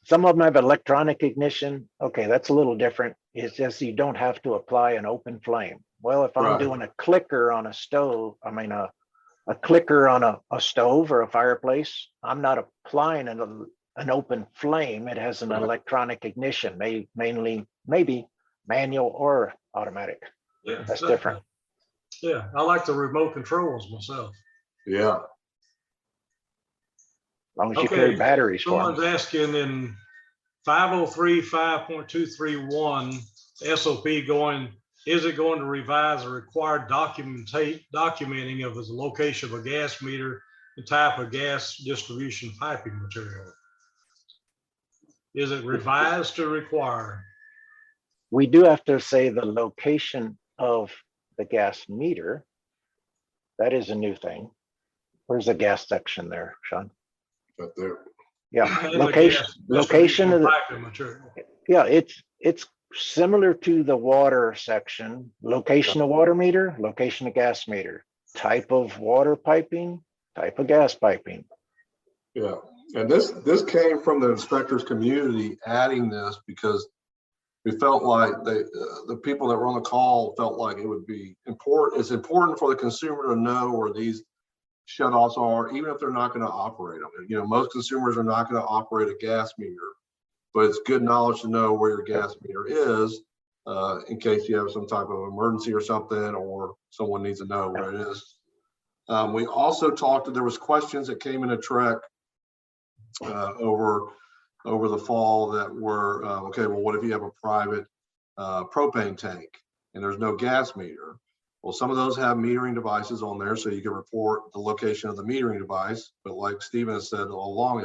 some of them have electronic ignition. Okay, that's a little different. It's just you don't have to apply an open flame. Well, if I'm Right. doing a clicker on a stove, I mean a clicker on a stove or a fireplace, I'm not applying an open flame. It has an Right. electronic ignition, maybe manual or automatic. Yeah, That's exactly. different. Yeah, I like the remote controls myself. Yeah. As long as you carry batteries for Someone's them. asking in 503.5.231 SOP is it going to revise the required documenting of the location of a gas meter and type of gas distribution piping material? Is it revised to require? We do have to say the location of the gas meter. That is a new thing. Where's the gas section there, Shawn? Right there. Yeah, And the location gas location of the, piping material. yeah, it's similar to the water section. Location of water meter, location of gas meter, type of water piping, type of gas piping. Yeah, and this came from the inspectors community adding this because we felt like the people that were on the call felt like it would be important. It's important for the consumer to know where these shutoffs are, even if they're not going to operate them. You know, most consumers are not going to operate a gas meter, but it's good knowledge to know where your gas meter is in case you have some type of emergency or something, or someone needs to know where it is. We also talked, there was questions that came into TREC over the fall that were, okay, well, what if you have a private propane tank and there's no gas meter? Well, some of those have metering devices on there, so you can report the location of the metering device. But like Stephen has said all along,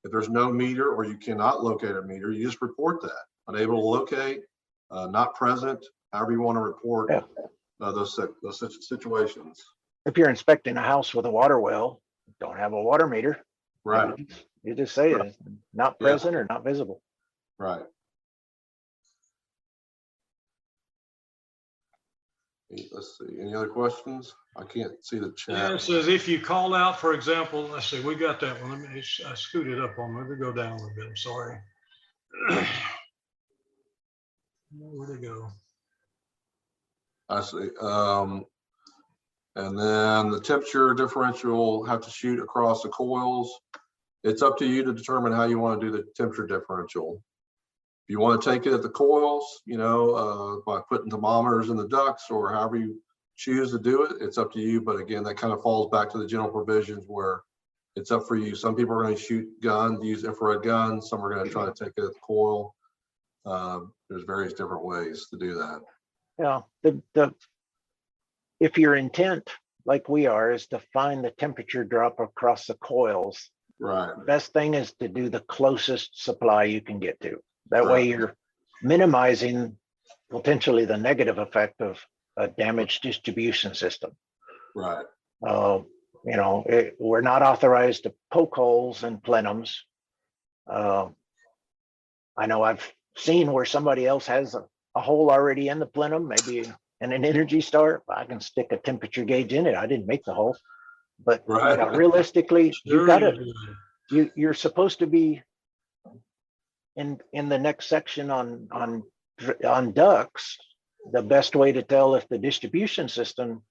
if there's no meter or you cannot locate a meter, you just report that. Unable to locate, not present, however you want to report those situations. If you're inspecting a house with a water well, don't have a water meter. Right. You just say it's not present or not visible. Right. Let's see, any other questions? I can't see the chat. Yeah, it says if you call out, for example, let's see, we got that one. I scooted up on, let me go down a little bit, I'm sorry. Where'd it go? I see. And then the temperature differential have to shoot across the coils. It's up to you to determine how you want to do the temperature differential. If you want to take it at the coils, you know, by putting thermometers in the ducts or however you choose to do it, it's up to you. But again, that kind of falls back to the general provisions where it's up for you. Some people are going to shoot guns, use infrared guns. Some are going to try to take it at the coil. There's various different ways to do that. Yeah, if your intent, like we are, is to find the temperature drop across the coils, Right. the best thing is to do the closest supply you can get to. That way Right. you're minimizing potentially the negative effect of a damaged distribution system. Right. You know, we're not authorized to poke holes in plenums. I know I've seen where somebody else has a hole already in the plenum, maybe in an Energy Star. I can stick a temperature gauge in it. I didn't make the hole, but Right. you know, realistically, you Sure got you to, do. you're supposed to be in the next section on ducts. The best way to tell if the distribution system,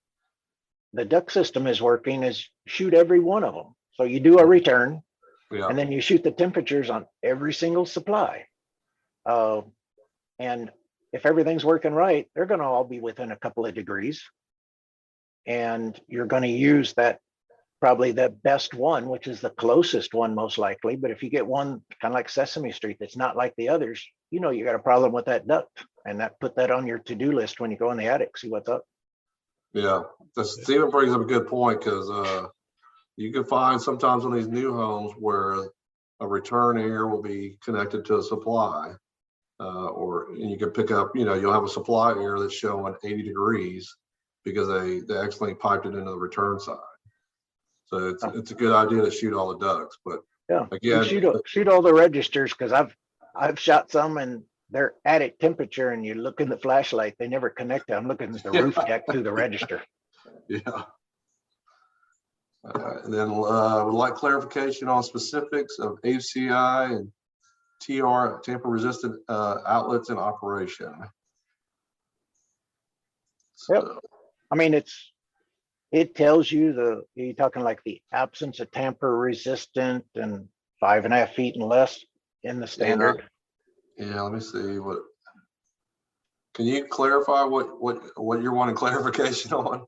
the duct system is working, is shoot every one of them. So you do a return, Yeah. and then you shoot the temperatures on every single supply. And if everything's working right, they're going to all be within a couple of degrees. And you're going to use that, probably the best one, which is the closest one most likely. But if you get one kind of like Sesame Street that's not like the others, you know you got a problem with that duct, and that put that on your to-do list when you go in the attic, see what's up. Yeah. Steven brings up a good point, because you can find sometimes on these new homes where a return air will be connected to a supply, and you can pick up, you know, you'll have a supply air that's showing 80 degrees because they accidentally piped it into the return side. So it's a good idea to shoot all the ducts, but Yeah, again, shoot all the registers, because I've shot some and they're attic temperature, and you look in the flashlight, they never connect. I'm looking at the roof deck through the register. yeah. And then would like clarification on specifics of ACI and TR, tamper resistant outlets in operation. Yep. So, I mean, it tells you you're talking like the absence of tamper resistant and 5.5 feet and less in the standard. yeah, let me see can you clarify what you're wanting clarification on?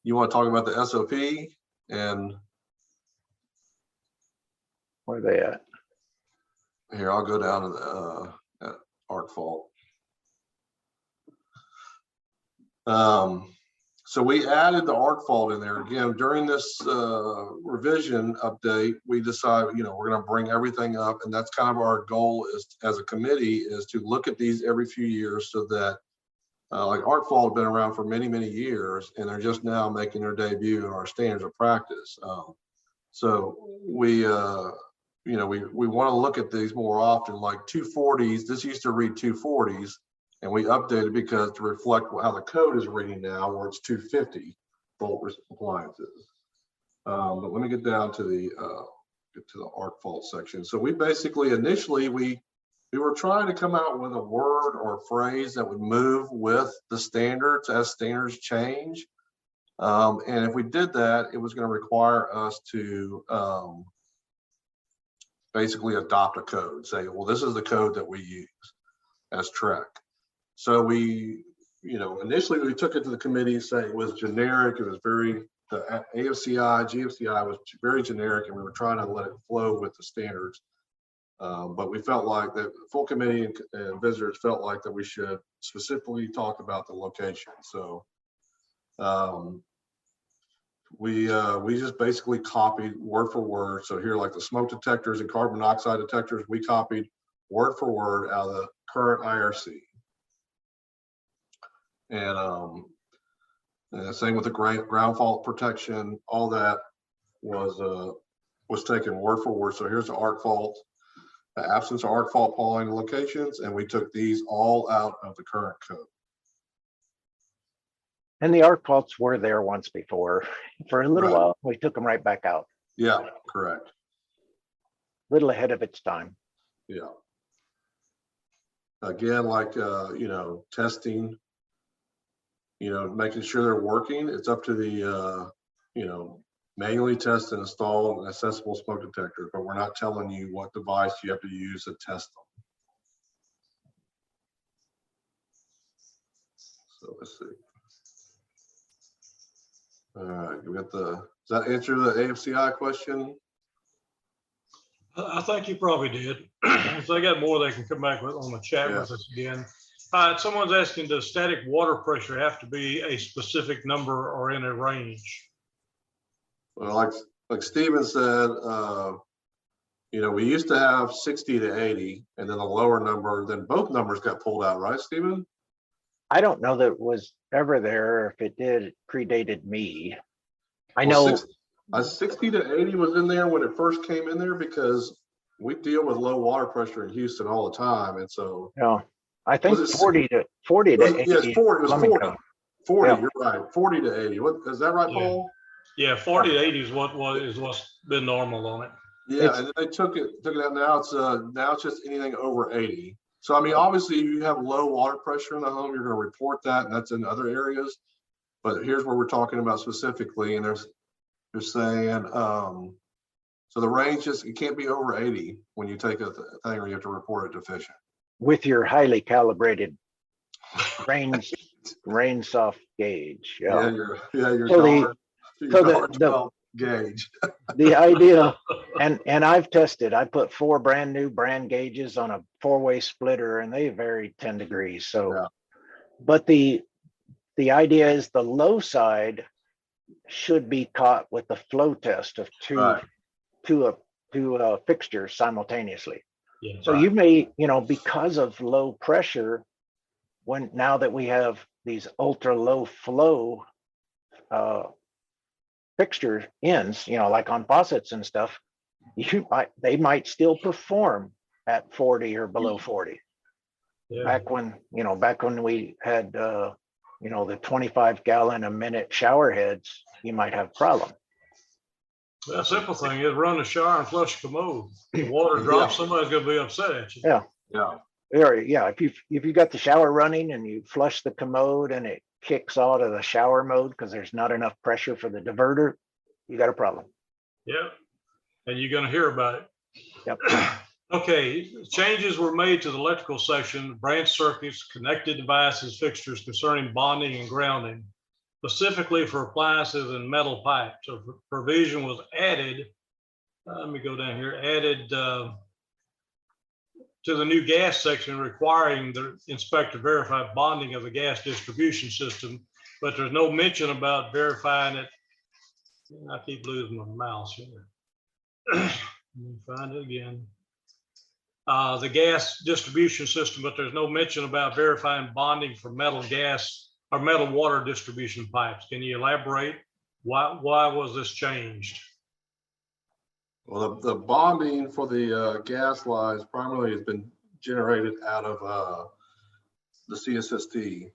You want to talk about the SOP and Where are they at? here, I'll go down to the arc fault. So we added the arc fault in there again during this revision update. We decided, you know, we're going to bring everything up, and that's kind of our goal is as a committee is to look at these every few years, so that like arc fault have been around for many years, and they're just now making their debut in our standards of practice. So we you know, we want to look at these more often, like 240s. This used to read 240s, and we updated because to reflect how the code is reading now, where it's 250 volt appliances. But let me get down to the arc fault section. So we basically initially we were trying to come out with a word or a phrase that would move with the standards as standards change. And if we did that, it was going to require us to basically adopt a code, say, well, this is the code that we use as TREC. So we, you know, initially we took it to the committee saying it was generic. It was very, the AFCI, GFCI was very generic, and we were trying to let it flow with the standards. But we felt like that full committee and visitors felt like that we should specifically talk about the location. So we just basically copied word for word. So here, like the smoke detectors and carbon monoxide detectors, we copied word for word out of the current IRC. And same with the ground fault protection, all that was taken word for word. So here's the arc fault, the absence of arc fault polling locations, and we took these all out of the current code. And the arc faults were there once before. For a little while, we took them right back out. Yeah, correct. Little ahead of its time. Yeah. Again, like, you know, testing, you know, making sure they're working. It's up to the, you know, manually test and install an accessible smoke detector, but we're not telling you what device you have to use to test them. So let's see. All right, we got the Does that answer the AFCI question? I think you probably did. If they got more, they can come back with on the chat with us again. All right, someone's asking, does static water pressure have to be a specific number or in a range? Well, like Steven said, you know, we used to have 60 to 80, and then a lower number, then both numbers got pulled out, right, Steven? I don't know that it was ever there. If it did, it predated me. I Well, know 60 to 80 was in there when it first came in there because we deal with low water pressure in Houston all the time. And so, no, I think Was it 40 to 40 to 80. yes, 40, it was plumbing 40. code. 40, Yeah. you're right. 40 to 80. What is that right, Yeah. Paul? Yeah, 40 to 80 is what's been normal on it. Yeah, and then they took it out. Now it's just anything over 80. So I mean, obviously, if you have low water pressure in the home, you're going to report that, and that's in other areas. But here's what we're talking about specifically, and they're saying so the range is, it can't be over 80 when you take a thing, or you have to report it deficient. With your highly calibrated rain soft gauge. Yeah, Yeah. your So dollar, so $12 gauge. the idea, and I've tested, I put 4 brand new brand gauges on a 4-way splitter, and they vary 10 degrees. So, Yeah. but the idea is the low side should be caught with the flow test of two fixtures simultaneously. Yeah. So you may, you know, because of low pressure, now that we have these ultra low flow fixture ends, you know, like on faucets and stuff, they might still perform at 40 or below 40. Yeah. Back when we had you know, the 25 gallon a minute shower heads, you might have a problem. The simple thing is run the shower and flush the commode. The water drops, somebody's gonna be upset at you. Yeah. Yeah. If you got the shower running and you flush the commode and it kicks out of the shower mode because there's not enough pressure for the diverter, you got a problem. Yep. And you're gonna hear about it. Yep. Okay, changes were made to the electrical section, branch circuits, connected devices, fixtures concerning bonding and grounding, specifically for appliances and metal pipes. So provision was added. Let me go down here. Added to the new gas section requiring the inspector verify bonding of the gas distribution system, but there's no mention about verifying it. I keep losing my mouse here. Let me find it again. The gas distribution system, but there's no mention about verifying bonding for metal gas or metal water distribution pipes. Can you elaborate? Why was this changed? Well, the bonding for the gas lines primarily has been generated out of the CSST.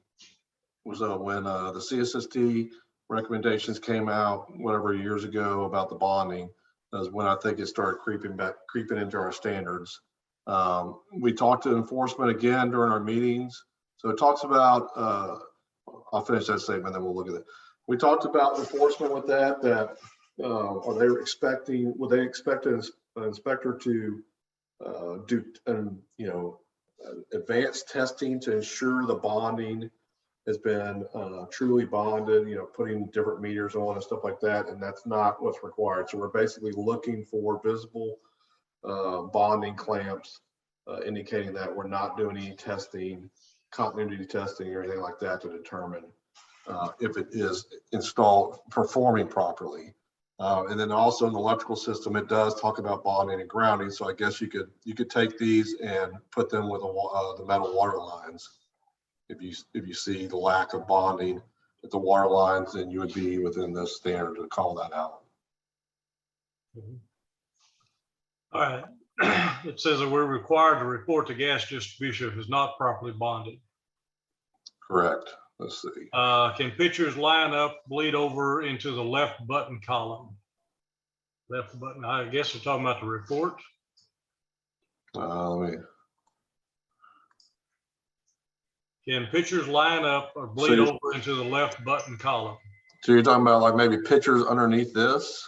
Was when the CSST recommendations came out, whatever years ago, about the bonding. That's when I think it started creeping into our standards. We talked to enforcement again during our meetings. So it talks about, I'll finish that statement, then we'll look at it. We talked about enforcement with that would they expect an inspector to do, you know, advanced testing to ensure the bonding has been truly bonded, you know, putting different meters on and stuff like that. And that's not what's required. So we're basically looking for visible bonding clamps, indicating that we're not doing any testing, continuity testing or anything like that to determine if it is installed performing properly. And then also in the electrical system, it does talk about bonding and grounding. So I guess you could take these and put them with the metal water lines. If you see the lack of bonding at the water lines, then you would be within the standard to call that out. All right. It says that we're required to report the gas distribution if it's not properly bonded. Correct. Let's see. Can pitchers line up, bleed over into the left button column? Left button, I guess we're talking about the report. Let me. Can pitchers line up or bleed over into the left button column? So you're talking about like maybe pitchers underneath this?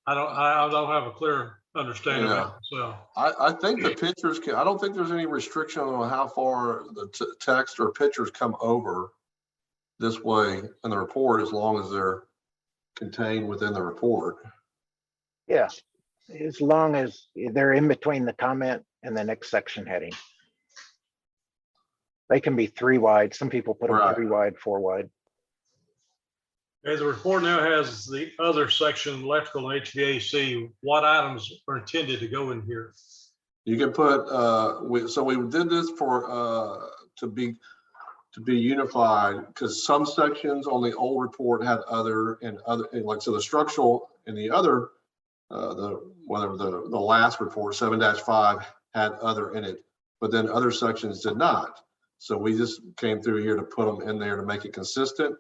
I don't have a clear understanding of it. So I think the pitchers can. I don't think there's any restriction on how far the text or pitchers come over. this way in the report as long as they're contained within the report. Yeah, as long as they're in between the comment and the next section heading. They can be 3 wide. Some people put them Right. 3 wide, 4 wide. Okay, the report now has the other section, electrical and HVAC. What items are intended to go in here? You can put, so we did this for, to be unified, because some sections on the old report had other, and like, so the structural and the other, the last report, 7-5, had other in it, but then other sections did not. So we just came through here to put them in there to make it consistent.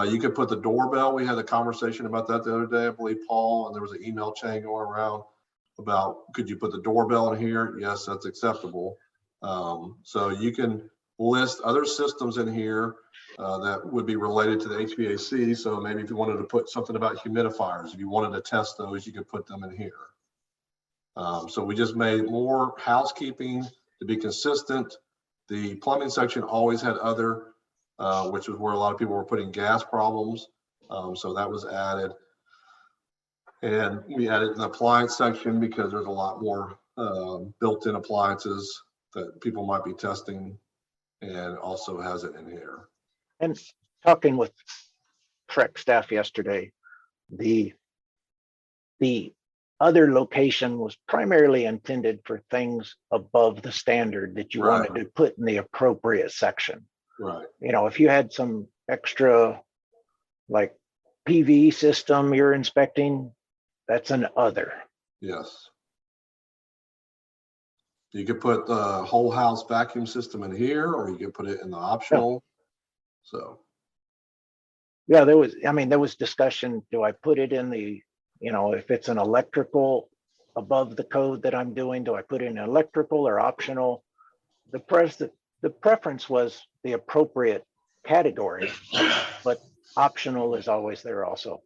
You could put the doorbell. We had a conversation about that the other day, I believe, Paul, and there was an email chain going around about, could you put the doorbell in here? Yes, that's acceptable. So you can list other systems in here that would be related to the HVAC. So maybe if you wanted to put something about humidifiers, if you wanted to test those, you could put them in here. So we just made more housekeeping to be consistent. The plumbing section always had other, which is where a lot of people were putting gas problems. So that was added. And we added an appliance section because there's a lot more built-in appliances that people might be testing, and also has it in here. And talking with TREC staff yesterday, the other location was primarily intended for things above the standard that you wanted to put in the appropriate section. Right. You know, if you had some extra like PV system you're inspecting, that's an other. Yes. You could put the whole house vacuum system in here, or you could put it in the optional. So. Yeah, there was discussion, do I put it in the, you know, if it's an electrical above the code that I'm doing, do I put it in electrical or optional? The preference was the appropriate category, but optional is always there also.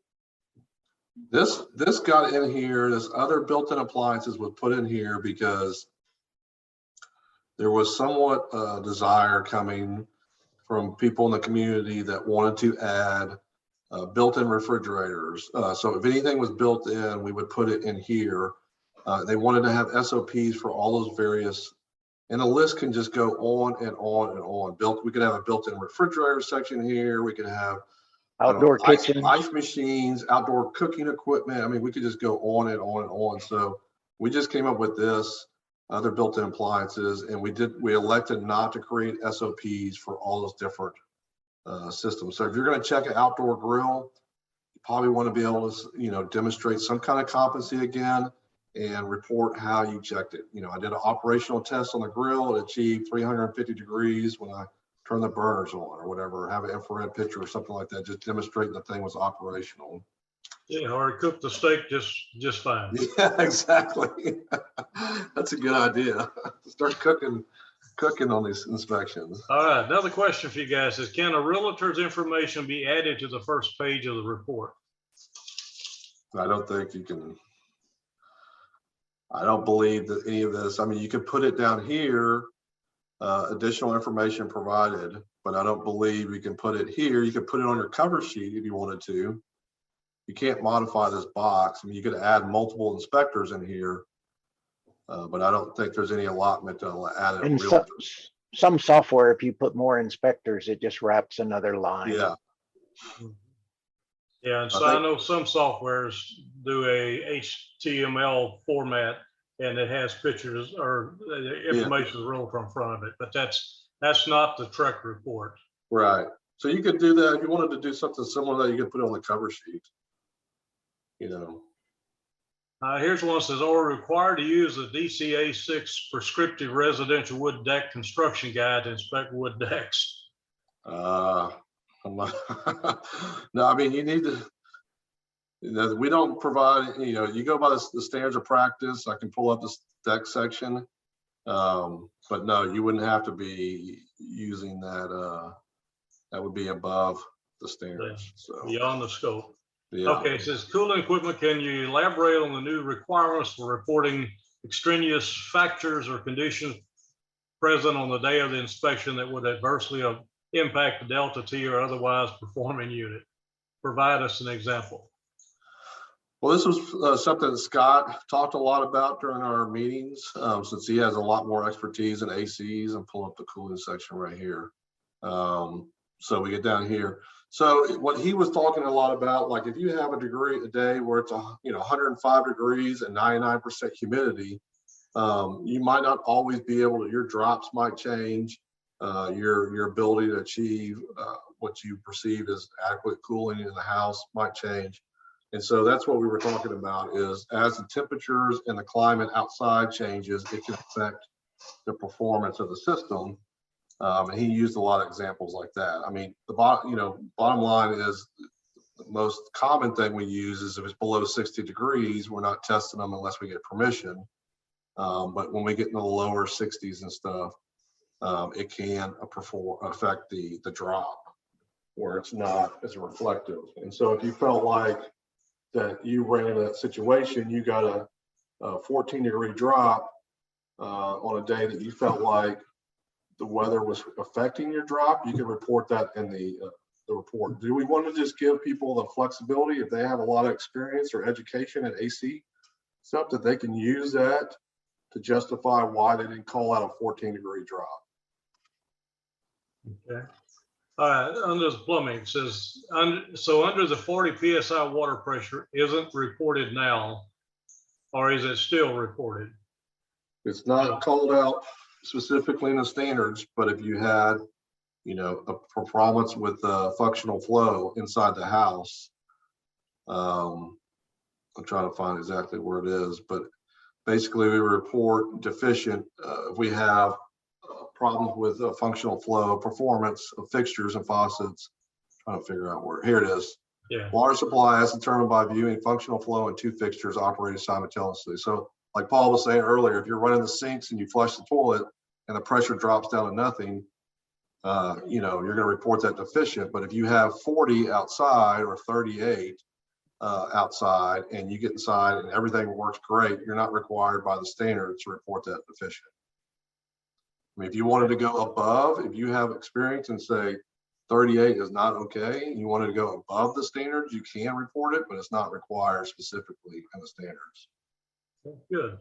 This got in here, this other built-in appliances was put in here because there was somewhat desire coming from people in the community that wanted to add built-in refrigerators. So if anything was built in, we would put it in here. They wanted to have SOPs for all those various, and the list can just go on and on and on. We could have a built-in refrigerator section here. We could have Outdoor kitchen, ice machines, outdoor cooking equipment. I mean, we could just go on and on and on. So we just came up with this, other built-in appliances, and we elected not to create SOPs for all those different systems. So if you're going to check an outdoor grill, you probably want to be able to, you know, demonstrate some kind of competency again and report how you checked it. You know, I did an operational test on the grill. It achieved 350 degrees when I turn the burners on or whatever, have an infrared picture or something like that, just demonstrating the thing was operational. Yeah, or cook the steak just fine. Yeah, exactly. That's a good idea. Start cooking on these inspections. All right, another question for you guys is, can a realtor's information be added to the first page of the report? I don't think you can. I don't believe that any of this, I mean, you could put it down here, additional information provided, but I don't believe you can put it here. You could put it on your cover sheet if you wanted to. You can't modify this box. I mean, you could add multiple inspectors in here, but I don't think there's any allotment to add a and realtor. some software, if you put more inspectors, it just wraps another line. Yeah. Yeah, and so I know some softwares do a HTML format and it has pictures or information is rolled from front of it, but that's not the TREC report. Right. So you could do that if you wanted to do something similar that you could put on the cover sheet. You know. Here's one that says, are required to use the DCA 6 prescriptive residential wood deck construction guide to inspect wood decks? No, I mean, you need to, you know, we don't provide, you know, you go by the standards of practice. I can pull up this deck section, but no, you wouldn't have to be using that. That would be above the standards. So beyond the scope. Yeah. Okay, it says cooling equipment. Can you elaborate on the new requirements for reporting extraneous factors or conditions present on the day of the inspection that would adversely impact the delta T or otherwise performing unit? Provide us an example. Well, this was something that Scott talked a lot about during our meetings, since he has a lot more expertise in ACs. And pull up the cooling section right here. So we get down here. So what he was talking a lot about, like if you have a day where it's 105 degrees and 99% humidity, you might not always be able to. Your drops might change. Your ability to achieve what you perceive as adequate cooling in the house might change. And so that's what we were talking about, is as the temperatures and the climate outside changes, it can affect the performance of the system. And he used a lot of examples like that. I mean, the bottom line is the most common thing we use is if it's below 60 degrees, we're not testing them unless we get permission. But when we get into the lower 60s and stuff, it can affect the drop where it's not as reflective. And so if you felt like that you ran into that situation, you got a 14-degree drop on a day that you felt like the weather was affecting your drop, you can report that in the report. Do we want to just give people the flexibility, if they have a lot of experience or education in AC stuff, that they can use that to justify why they didn't call out a 14-degree drop? Okay. All right, under the plumbing, it says, so under the 40 PSI water pressure isn't reported now, or is it still reported? It's not called out specifically in the standards, but if you had, a problems with functional flow inside the house, I'm trying to find exactly where it is, but basically we report deficient if we have problems with functional flow, performance of fixtures and faucets. Trying to figure out where. Here it is. Yeah. Water supply as determined by viewing functional flow in 2 fixtures operated simultaneously. So like Paul was saying earlier, if you're running the sinks and you flush the toilet and the pressure drops down to nothing, you're going to report that deficient. But if you have 40 outside or 38 outside and you get inside and everything works great, you're not required by the standard to report that deficient. I mean, if you wanted to go above, if you have experience and say 38 is not okay, and you wanted to go above the standards, you can report it, but it's not required specifically in the standards. Good.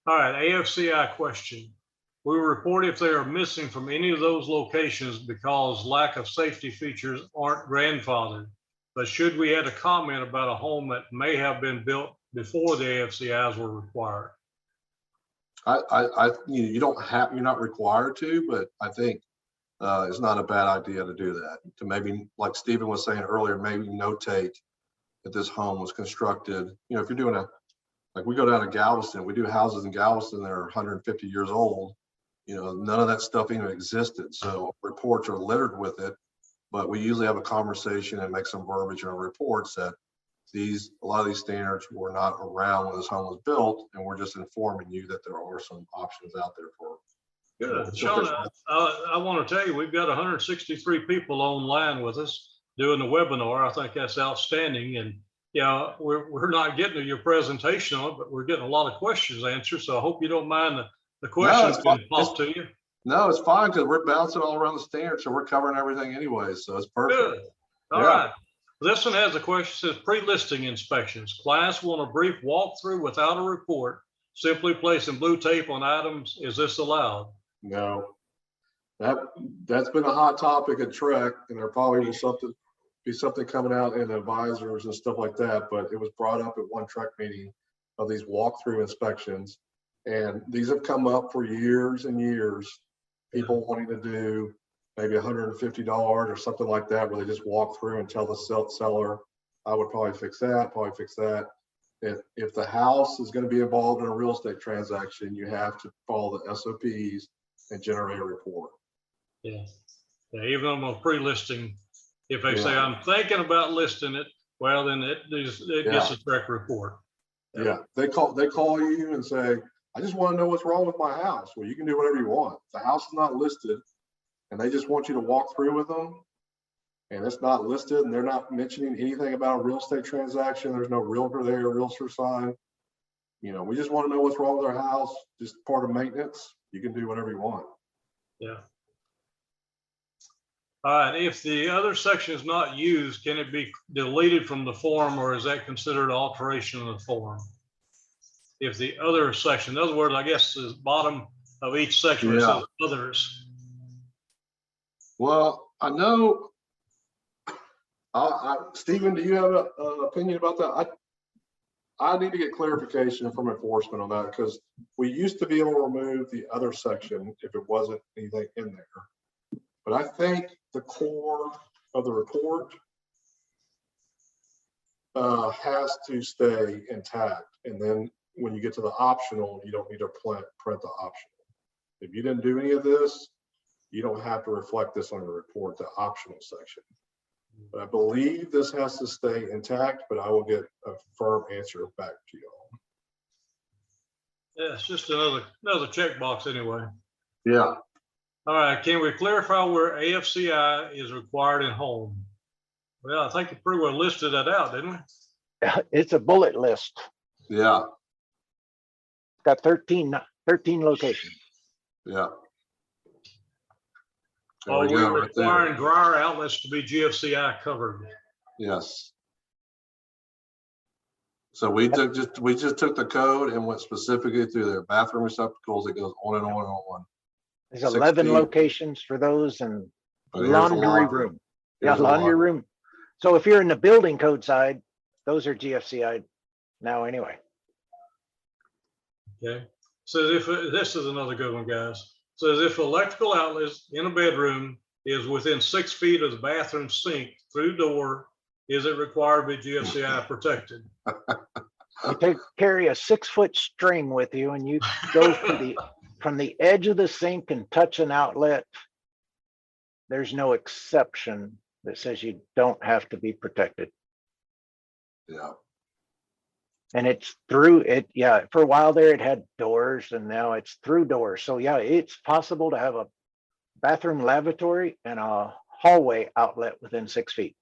All right, AFCI question. We report if they are missing from any of those locations because lack of safety features aren't grandfathered. But should we add a comment about a home that may have been built before the AFCIs were required? You don't have, you're not required to, but I think it's not a bad idea to do that. To maybe, like Stephen was saying earlier, maybe notate that this home was constructed. If you're doing like we go down to Galveston, we do houses in Galveston that are 150 years old. None of that stuff even existed. So reports are littered with it, but we usually have a conversation and make some verbiage in our reports that a lot of these standards were not around when this home was built, and we're just informing you that there are some options out there for. Good. Shawn, I want to tell you, we've got 163 people online with us doing the webinar. I think that's outstanding. And we're not getting to your presentation on it, but we're getting a lot of questions answered. So I hope you don't mind the questions being popped to you. No, it's fine because we're bouncing all around the standard, so we're covering everything anyway. So it's perfect. Good. All right. This one has a question, says pre-listing inspections. Clients want a brief walkthrough without a report, simply placing blue tape on items. Is this allowed? No. That's been a hot topic at TREC, and there probably will be something coming out in advisors and stuff like that, but it was brought up at one TREC meeting of these walkthrough inspections. And these have come up for years and years. People wanting to do maybe $150 or something like that, where they just walk through and tell the seller, I would probably fix that. If the house is going to be involved in a real estate transaction, you have to follow the SOPs and generate a report. Yeah. Even on a pre-listing, if they say I'm thinking about listing it, well, then it gets a TREC report. Yeah, they call you and say, I just want to know what's wrong with my house. Well, you can do whatever you want. The house is not listed, and they just want you to walk through with them, and it's not listed, and they're not mentioning anything about a real estate transaction. There's no realtor there, realtor sign. We just want to know what's wrong with our house, just part of maintenance. You can do whatever you want. Yeah. All right, if the other section is not used, can it be deleted from the form, or is that considered alteration of the form? If the other section, in other words, I guess the bottom of each section where it says others. Well, I know, Stephen, do you have an opinion about that? I need to get clarification from enforcement on that, because we used to be able to remove the other section if it wasn't anything in there. But I think the core of the report has to stay intact. And then when you get to the optional, you don't need to print the optional. If you didn't do any of this, you don't have to reflect this on the report, the optional section. But I believe this has to stay intact, but I will get a firm answer back to y'all. Yeah, it's just another checkbox anyway. Yeah. All right, can we clarify where AFCI is required in home? Well, I think we pretty well listed that out, didn't we? It's a bullet list. Yeah. Got 13 locations. Yeah. Oh, we're requiring dryer outlets to be GFCI covered. Yes. So we just took the code and went specifically through their bathroom receptacles. It goes on and on and on. There's 11 locations for those, and laundry room. Yeah, laundry room. So if you're in the building code side, those are GFCI now anyway. Okay. So if this is another good one, guys. Says if electrical outlets in a bedroom is within 6 feet of the bathroom sink through door, is it required to be GFCI protected? You carry a 6-foot string with you, and you go from the edge of the sink and touch an outlet. There's no exception that says you don't have to be protected. Yeah. And it's through it. Yeah. For a while there, it had doors, and now it's through doors. So yeah, it's possible to have a bathroom lavatory and a hallway outlet within 6 feet.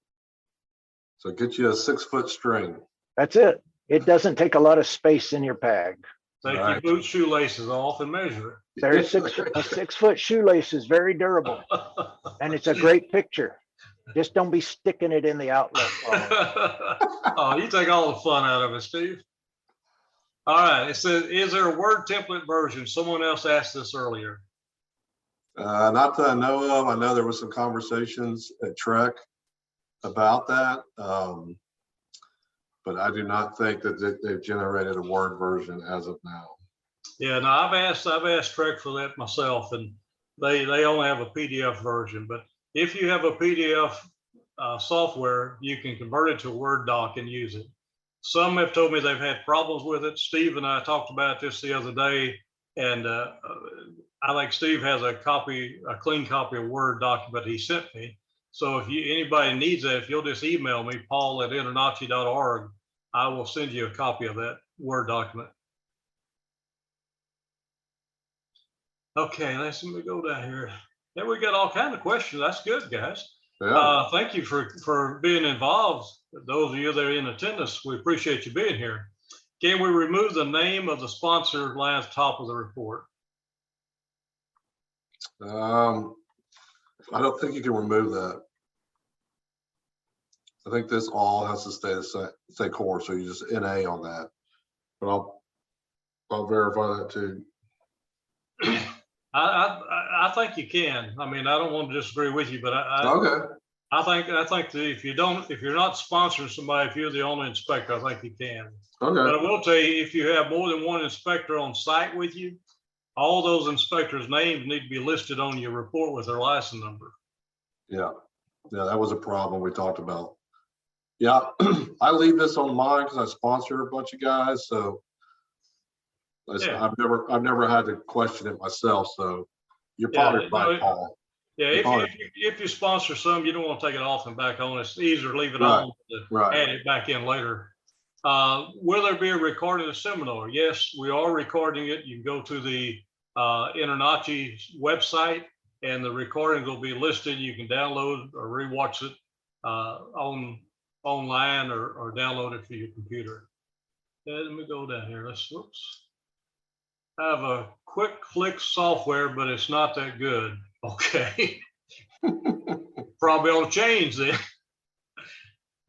So get you a 6-foot string. That's it. It doesn't take a lot of space in your bag. Take your boot shoelaces off and measure it. There's a 6-foot shoelace is very durable, and it's a great picture. Just don't be sticking it in the outlet. Oh, you take all the fun out of it, Steve. All right. It says, is there a word template version? Someone else asked this earlier. Not that I know of. I know there was some conversations at TREC about that, but I do not think that they've generated a Word version as of now. Yeah, no, I've asked TREC for that myself, and they only have a PDF version. But if you have a PDF software, you can convert it to a Word doc and use it. Some have told me they've had problems with it. Steve and I talked about this the other day, and I think Steve has a clean copy of Word document he sent me. So if anybody needs that, if you'll just email me, paul@internachi.org, I will send you a copy of that Word document. Okay, let me go down here. Yeah, we got all kinds of questions. That's good, guys. Yeah. Thank you for being involved. Those of you that are in attendance, we appreciate you being here. Can we remove the name of the sponsor line at the top of the report? I don't think you can remove that. I think this all has to stay core, so you just NA on that. But I'll verify that too. I think you can. I mean, I don't want to disagree with you, but okay. I think that if you're not sponsoring somebody, if you're the only inspector, I think you can. Okay. But I will tell you, if you have more than one inspector on site with you, all those inspectors' names need to be listed on your report with their license number. Yeah. Yeah, that was a problem we talked about. Yeah, I leave this on mine because I sponsor a bunch of guys, so yeah. I've never had to question it myself. So you're probably right, Paul. Yeah, if you sponsor some, you don't want to take it off and back on. It's easier to leave it on to add it back in later. Will there be a recording of the seminar? Yes, we are recording it. You can go to the InterNACHI website, and the recording will be listed. You can download or rewatch it online or download it for your computer. Let me go down here. Whoops. I have a quick click software, but it's not that good. Okay. probably ought to change then.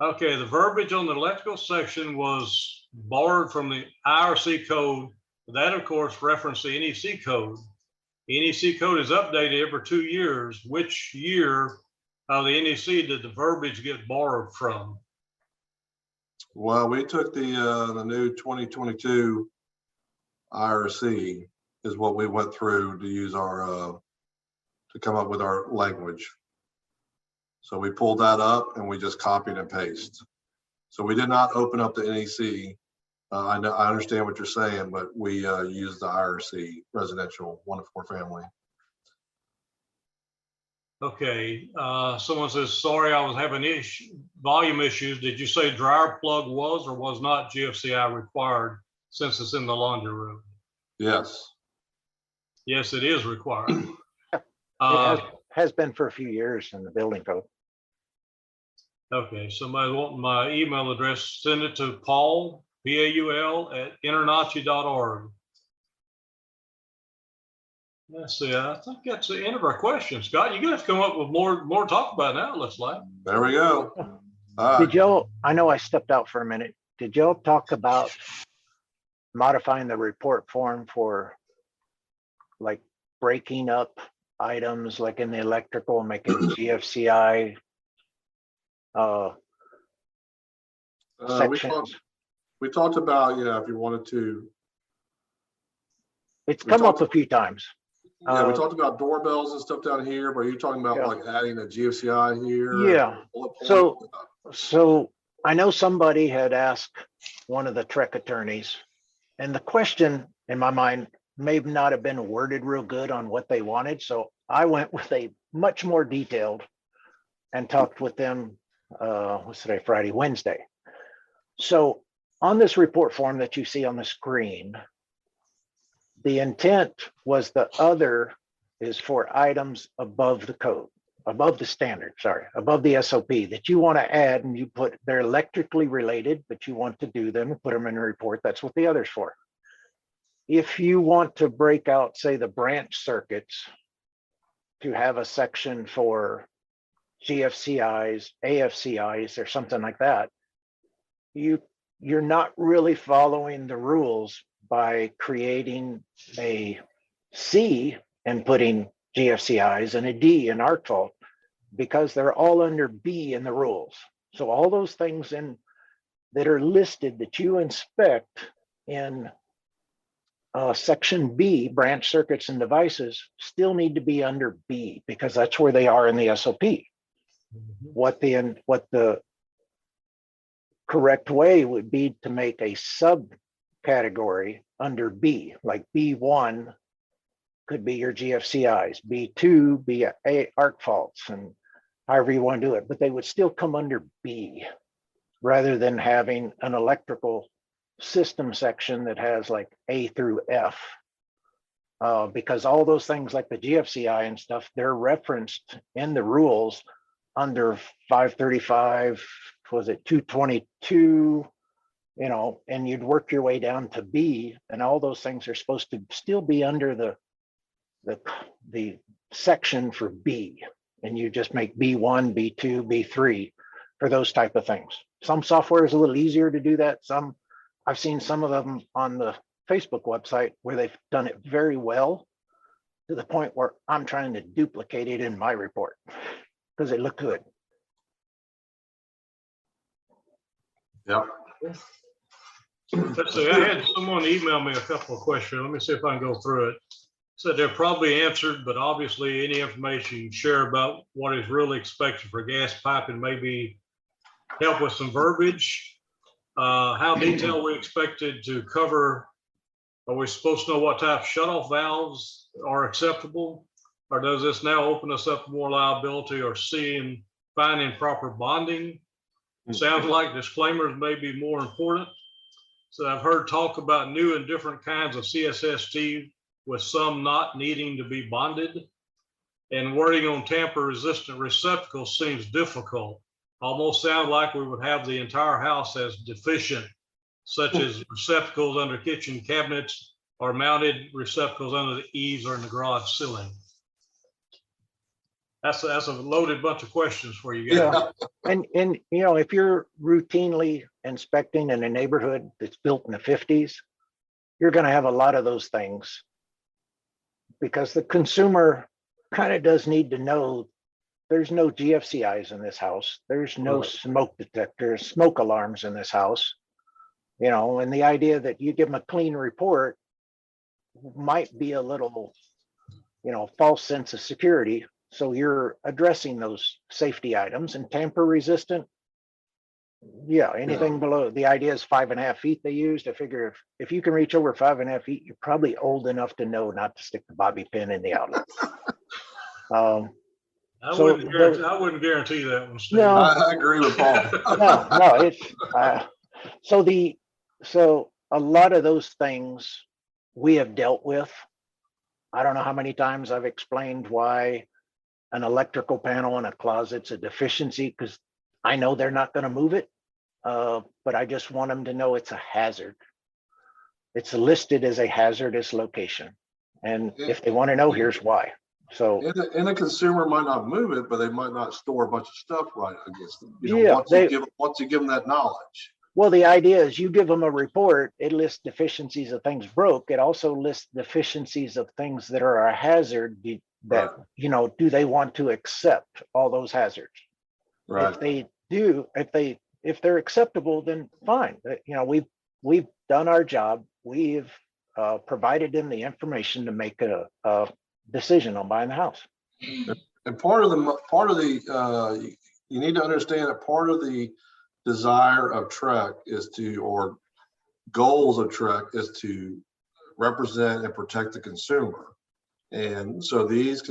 Okay, the verbiage on the electrical section was borrowed from the IRC code. That, of course, referenced the NEC code. NEC code is updated every 2 years. Which year of the NEC did the verbiage get borrowed from? Well, we took the new 2022 IRC is what we went through to use our to come up with our language. So we pulled that up and we just copied and pasted. So we did not open up the NEC. I know, I understand what you're saying, but we used the IRC residential 1 to 4 family. Okay, someone says, sorry, I was having volume issues. Did you say dryer plug was or was not GFCI required since it's in the laundry room? Yes. Yes, it is required. It has been for a few years in the building code. Okay, somebody want my email address, send it to Paul, Paul @internachi.org. Let's see, I think that's the end of our questions. Scott, you're gonna have to come up with more to talk about now, it looks like. There we go. Did y'all, I know I stepped out for a minute. Did y'all talk about modifying the report form for like breaking up items like in the electrical, making GFCI sections? We talked about, if you wanted to. It's come up a few times. Yeah, we talked about doorbells and stuff down here, but are you talking about like adding a GFCI here? Yeah. So I know somebody had asked one of the TREC attorneys, and the question in my mind may not have been worded real good on what they wanted. So I went with a much more detailed and talked with them, what's today, Friday, Wednesday. So on this report form that you see on the screen, the intent was the other is for items above the code, above the standard, sorry, above the SOP that you want to add, and you put they're electrically related, but you want to do them and put them in a report. That's what the other's for. If you want to break out, say, the branch circuits to have a section for GFCIs, AFCIs, or something like that, you're not really following the rules by creating a C and putting GFCIs and a D in our fault, because they're all under B in the rules. So all those things that are listed that you inspect in section B, branch circuits and devices, still need to be under B because that's where they are in the SOP. What the correct way would be to make a subcategory under B, like B1 could be your GFCIs, B2 be a arc faults, and however you want to do it, but they would still come under B rather than having an electrical system section that has like A through F, because all those things like the GFCI and stuff, they're referenced in the rules under 535, was it 222, and you'd work your way down to B, and all those things are supposed to still be under the section for B, and you just make B1, B2, B3 for those type of things. Some software is a little easier to do that. I've seen some of them on the Facebook website where they've done it very well to the point where I'm trying to duplicate it in my report because it looked good. Yep. Let's see, I had someone email me a couple of questions. Let me see if I can go through it. Said they're probably answered, but obviously any information you share about what is really expected for gas piping maybe help with some verbiage. How detailed we expected to cover? Are we supposed to know what type of shutoff valves are acceptable? Or does this now open us up to more liability or finding proper bonding? Sounds like disclaimers may be more important. So I've heard talk about new and different kinds of CSST with some not needing to be bonded. And wording on tamper resistant receptacles seems difficult. Almost sound like we would have the entire house as deficient, such as receptacles under kitchen cabinets or mounted receptacles under the eaves or in the garage ceiling. That's a loaded bunch of questions for you guys. Yeah. And you know, if you're routinely inspecting in a neighborhood that's built in the 50s, you're going to have a lot of those things, because the consumer kind of does need to know there's no GFCIs in this house. There's no Right. smoke detectors, smoke alarms in this house. You know, and the idea that you give them a clean report might be a little, you know, false sense of security. So you're addressing those safety items. And tamper resistant. Yeah, anything below, the idea is 5.5 feet they used. I figure if you can reach over 5.5 feet, you're probably old enough to know not to stick the bobby pin in the outlet. I So wouldn't guarantee that one, Steve. No. I agree with Paul. No, it's so a lot of those things we have dealt with. I don't know how many times I've explained why an electrical panel in a closet's a deficiency, because I know they're not going to move it, but I just want them to know it's a hazard. It's listed as a hazardous location, and if they want to know, here's why. So And the consumer might not move it, but they might not store a bunch of stuff right against them. You know, yeah, once you give them that knowledge. well, the idea is you give them a report, it lists deficiencies of things broke. It also lists deficiencies of things that are a hazard that, Right. you know, do they want to accept all those hazards? Right. If they do, if they're acceptable, then fine. You know, we've done our job. We've provided them the information to make a decision on buying the house. And part of the you need to understand that part of the desire of TREC is to, or goals of TREC is to represent and protect the consumer. And so these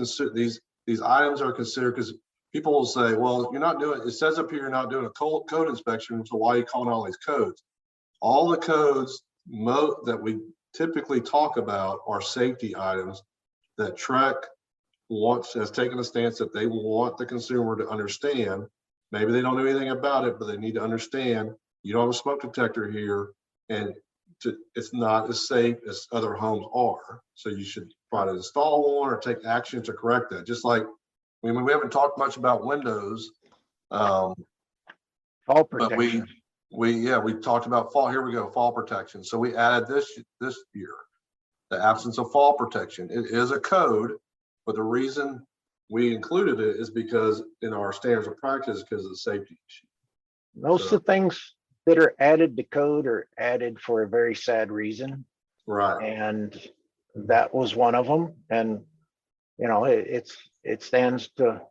items are considered, because people will say, well, you're not doing, it says up here you're not doing a code inspection, so why are you calling all these codes? All the codes that we typically talk about are safety items that TREC has taken a stance that they want the consumer to understand. Maybe they don't know anything about it, but they need to understand you don't have a smoke detector here, and it's not as safe as other homes are. So you should try to install one or take action to correct that. Just like, we haven't talked much about windows, Fall but protection. we talked about fall. Here we go, fall protection. So we added this year, the absence of fall protection. It is a code, but the reason we included it is because in our standards of practice, because of the safety issue. Most of the things that are added to code are added for a very sad reason. Right. And that was one of them. And, you know, it stands to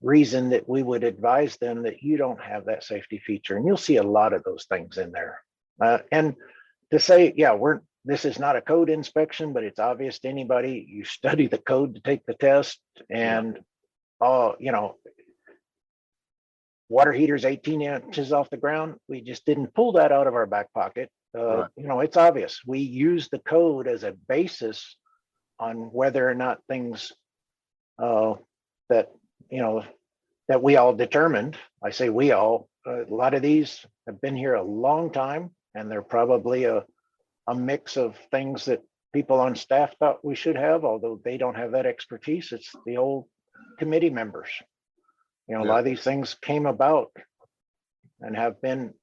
reason that we would advise them that you don't have that safety feature. And you'll see a lot of those things in there. And to say, yeah, this is not a code inspection, but it's obvious to anybody. You study the code to take the test, and you know, water heaters 18 inches off the ground. We just didn't pull that out of our back pocket. You know, it's obvious. We use the code as a basis on whether or not things that, you know, that we all determined. I say we all. A lot of these have been here a long time, and they're probably a mix of things that people on staff thought we should have, although they don't have that expertise. It's the old committee members. You know, a lot of these things came about and have been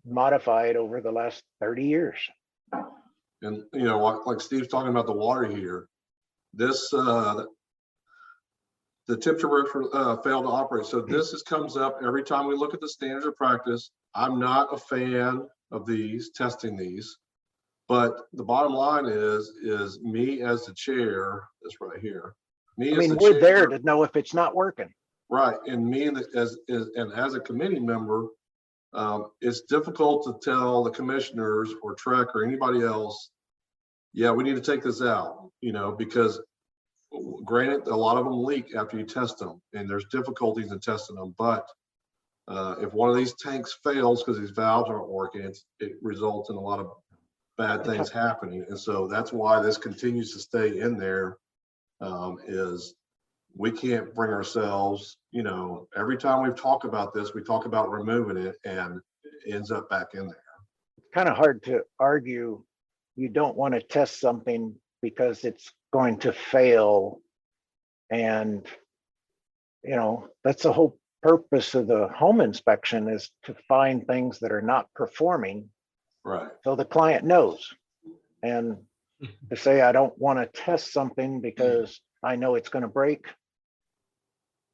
modified over the last 30 years. And, you know, like Steve's talking about the water heater, this, the temperature failed to operate. So this comes up every time we look at the standards of practice. I'm not a fan of testing these, but the bottom line is me as the chair, this right here. We're there to know if it's not working. Right, and me as a committee member, it's difficult to tell the commissioners or TREC or anybody else, yeah, we need to take this out, you know, because granted, a lot of them leak after you test them, and there's difficulties in testing them. But if one of these tanks fails because these valves aren't working, it results in a lot of bad things happening. And so that's why this continues to stay in there, is we can't bring ourselves, you know, every time we've talked about this, we talk about removing it, and it ends up back in there. It's kind of hard to argue. You don't want to test something because it's going to fail, and you know, that's the whole purpose of the home inspection, is to find things that are not performing Right. so the client knows. And to say, I don't want to test something because I know it's going to break,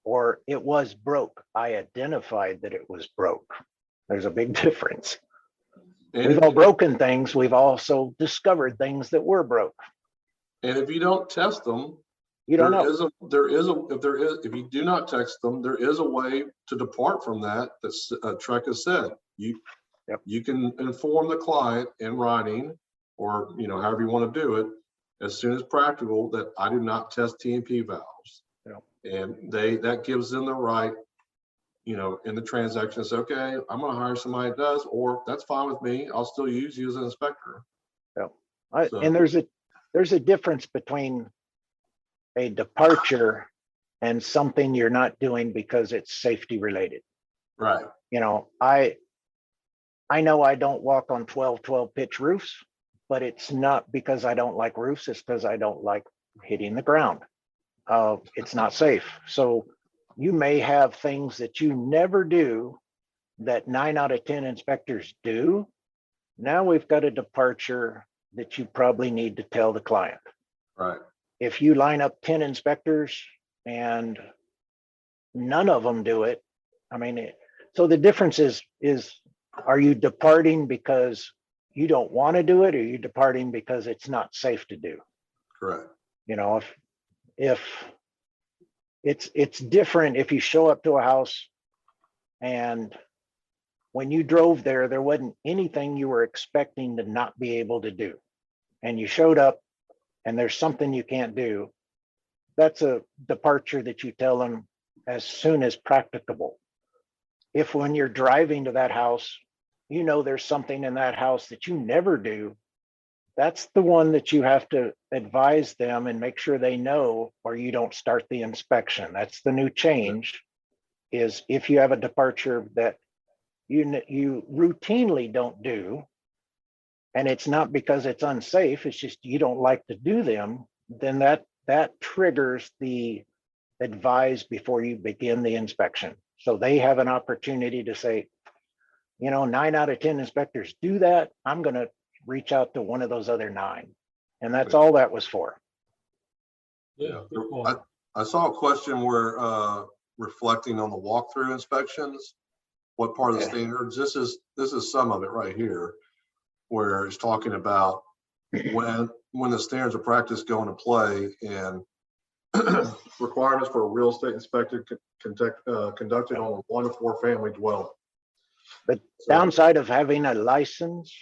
or it was broke. I identified that it was broke. There's a big difference. And We've all broken things. We've also discovered things that were broke. and if you don't test them, You don't know. if you do not text them, there is a way to depart from that. That's TREC has said. You can inform the client in writing, or however you want to do it, as soon as practical, that I do not test T&P valves. And that gives them the right, in the transaction, it's okay, I'm going to hire somebody that does, or that's fine with me. I'll still use you as an inspector. And there's a difference between a departure and something you're not doing because it's safety related. Right. I know I don't walk on 12 pitch roofs, but it's not because I don't like roofs. It's because I don't like hitting the ground. It's not safe. So you may have things that you never do that 9 out of 10 inspectors do. Now we've got a departure that you probably need to tell the client. Right. If you line up 10 inspectors and none of them do it, so the difference is are you departing because you don't want to do it, or are you departing because it's not safe to do? Correct. If it's different if you show up to a house and when you drove there wasn't anything you were expecting to not be able to do, and you showed up and there's something you can't do. That's a departure that you tell them as soon as practicable. If when you're driving to that house, there's something in that house that you never do, that's the one that you have to advise them and make sure they know, or you don't start the inspection. That's the new change, is if you have a departure that you routinely don't do, and it's not because it's unsafe, it's just you don't like to do them, then that triggers the advise before you begin the inspection. So they have an opportunity to say, 9 out of 10 inspectors do that. I'm going to reach out to one of those other 9. And that's all that was for. Yeah. I saw a question where reflecting on the walkthrough inspections, what part of the standards, this is some of it right here, where it's talking about when the standards of practice go into play, and requirements for a real estate inspector conducted on a 1 to 4 family dwelling. The downside of having a license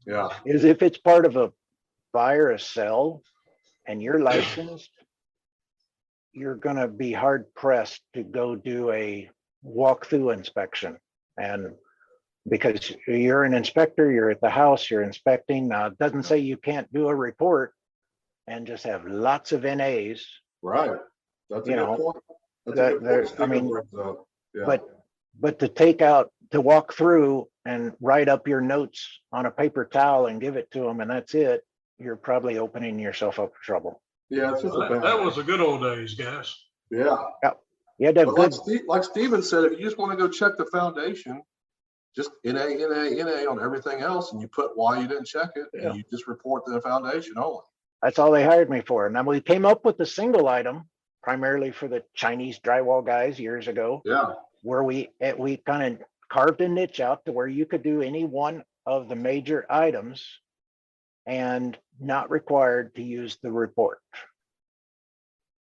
Yeah. is if it's part of a buy or a sell and you're licensed, you're going to be hard pressed to go do a walkthrough inspection. And because you're an inspector, you're at the house, you're inspecting. Now, it doesn't say you can't do a report and just have lots of NAs. Right. That's a good point. That's a good point. Yeah. But to walk through and write up your notes on a paper towel and give it to them, and that's it, you're probably opening yourself up for trouble. Yeah, it's just that was the good old days, guys. Yeah. You had to have good. Like Steven said, if you just want to go check the foundation, just NA on everything else, and you put why you didn't check it, and you just report to the foundation only. That's all they hired me for. Now we came up with a single item primarily for the Chinese drywall guys years ago. Yeah. Where we kind of carved a niche out to where you could do any one of the major items and not required to use the report.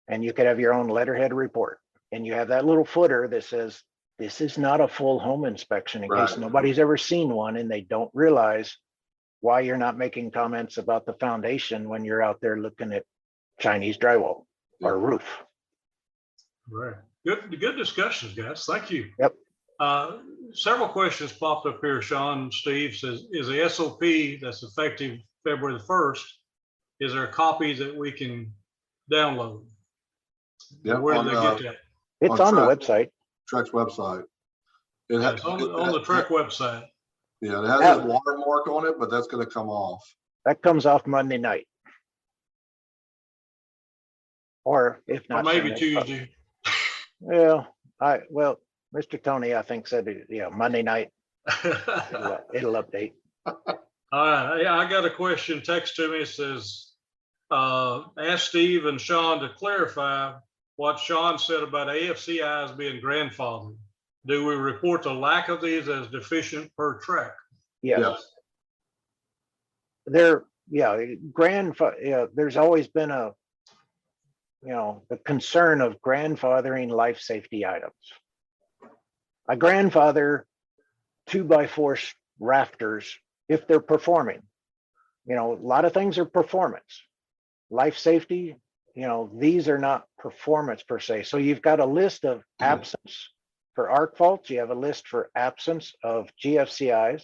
And you could have your own letterhead report. And you have that little footer that says, this is not a full home inspection, in case nobody's ever seen one and they don't realize why you're not making comments about the foundation when you're out there looking at Chinese drywall or roof. Right. Good discussions, guys. Thank you. Yep. Several questions popped up here. Shawn, Steve says, is the SOP that's effective February the 1st, is there a copy that we can download? Yeah. Where do they get that? It's on the website. TREC's website. It's on the TREC website. Yeah, it has a watermark on it, but that's going to come off. That comes off Monday night. Or if not, or maybe Sunday, Tuesday. Yeah, Well, Mr. Tony, I think said, Monday night, it'll update. All right, yeah, I got a question text to me. It says, ask Steve and Shawn to clarify what Shawn said about AFCIs being grandfathered. Do we report the lack of these as deficient per TREC? Yes. There's always been the concern of grandfathering life safety items. I grandfather 2x4 rafters if they're performing. A lot of things are performance. Life safety, these are not performance per se. So you've got a list of absence for arc faults. You have a list for absence of GFCIs.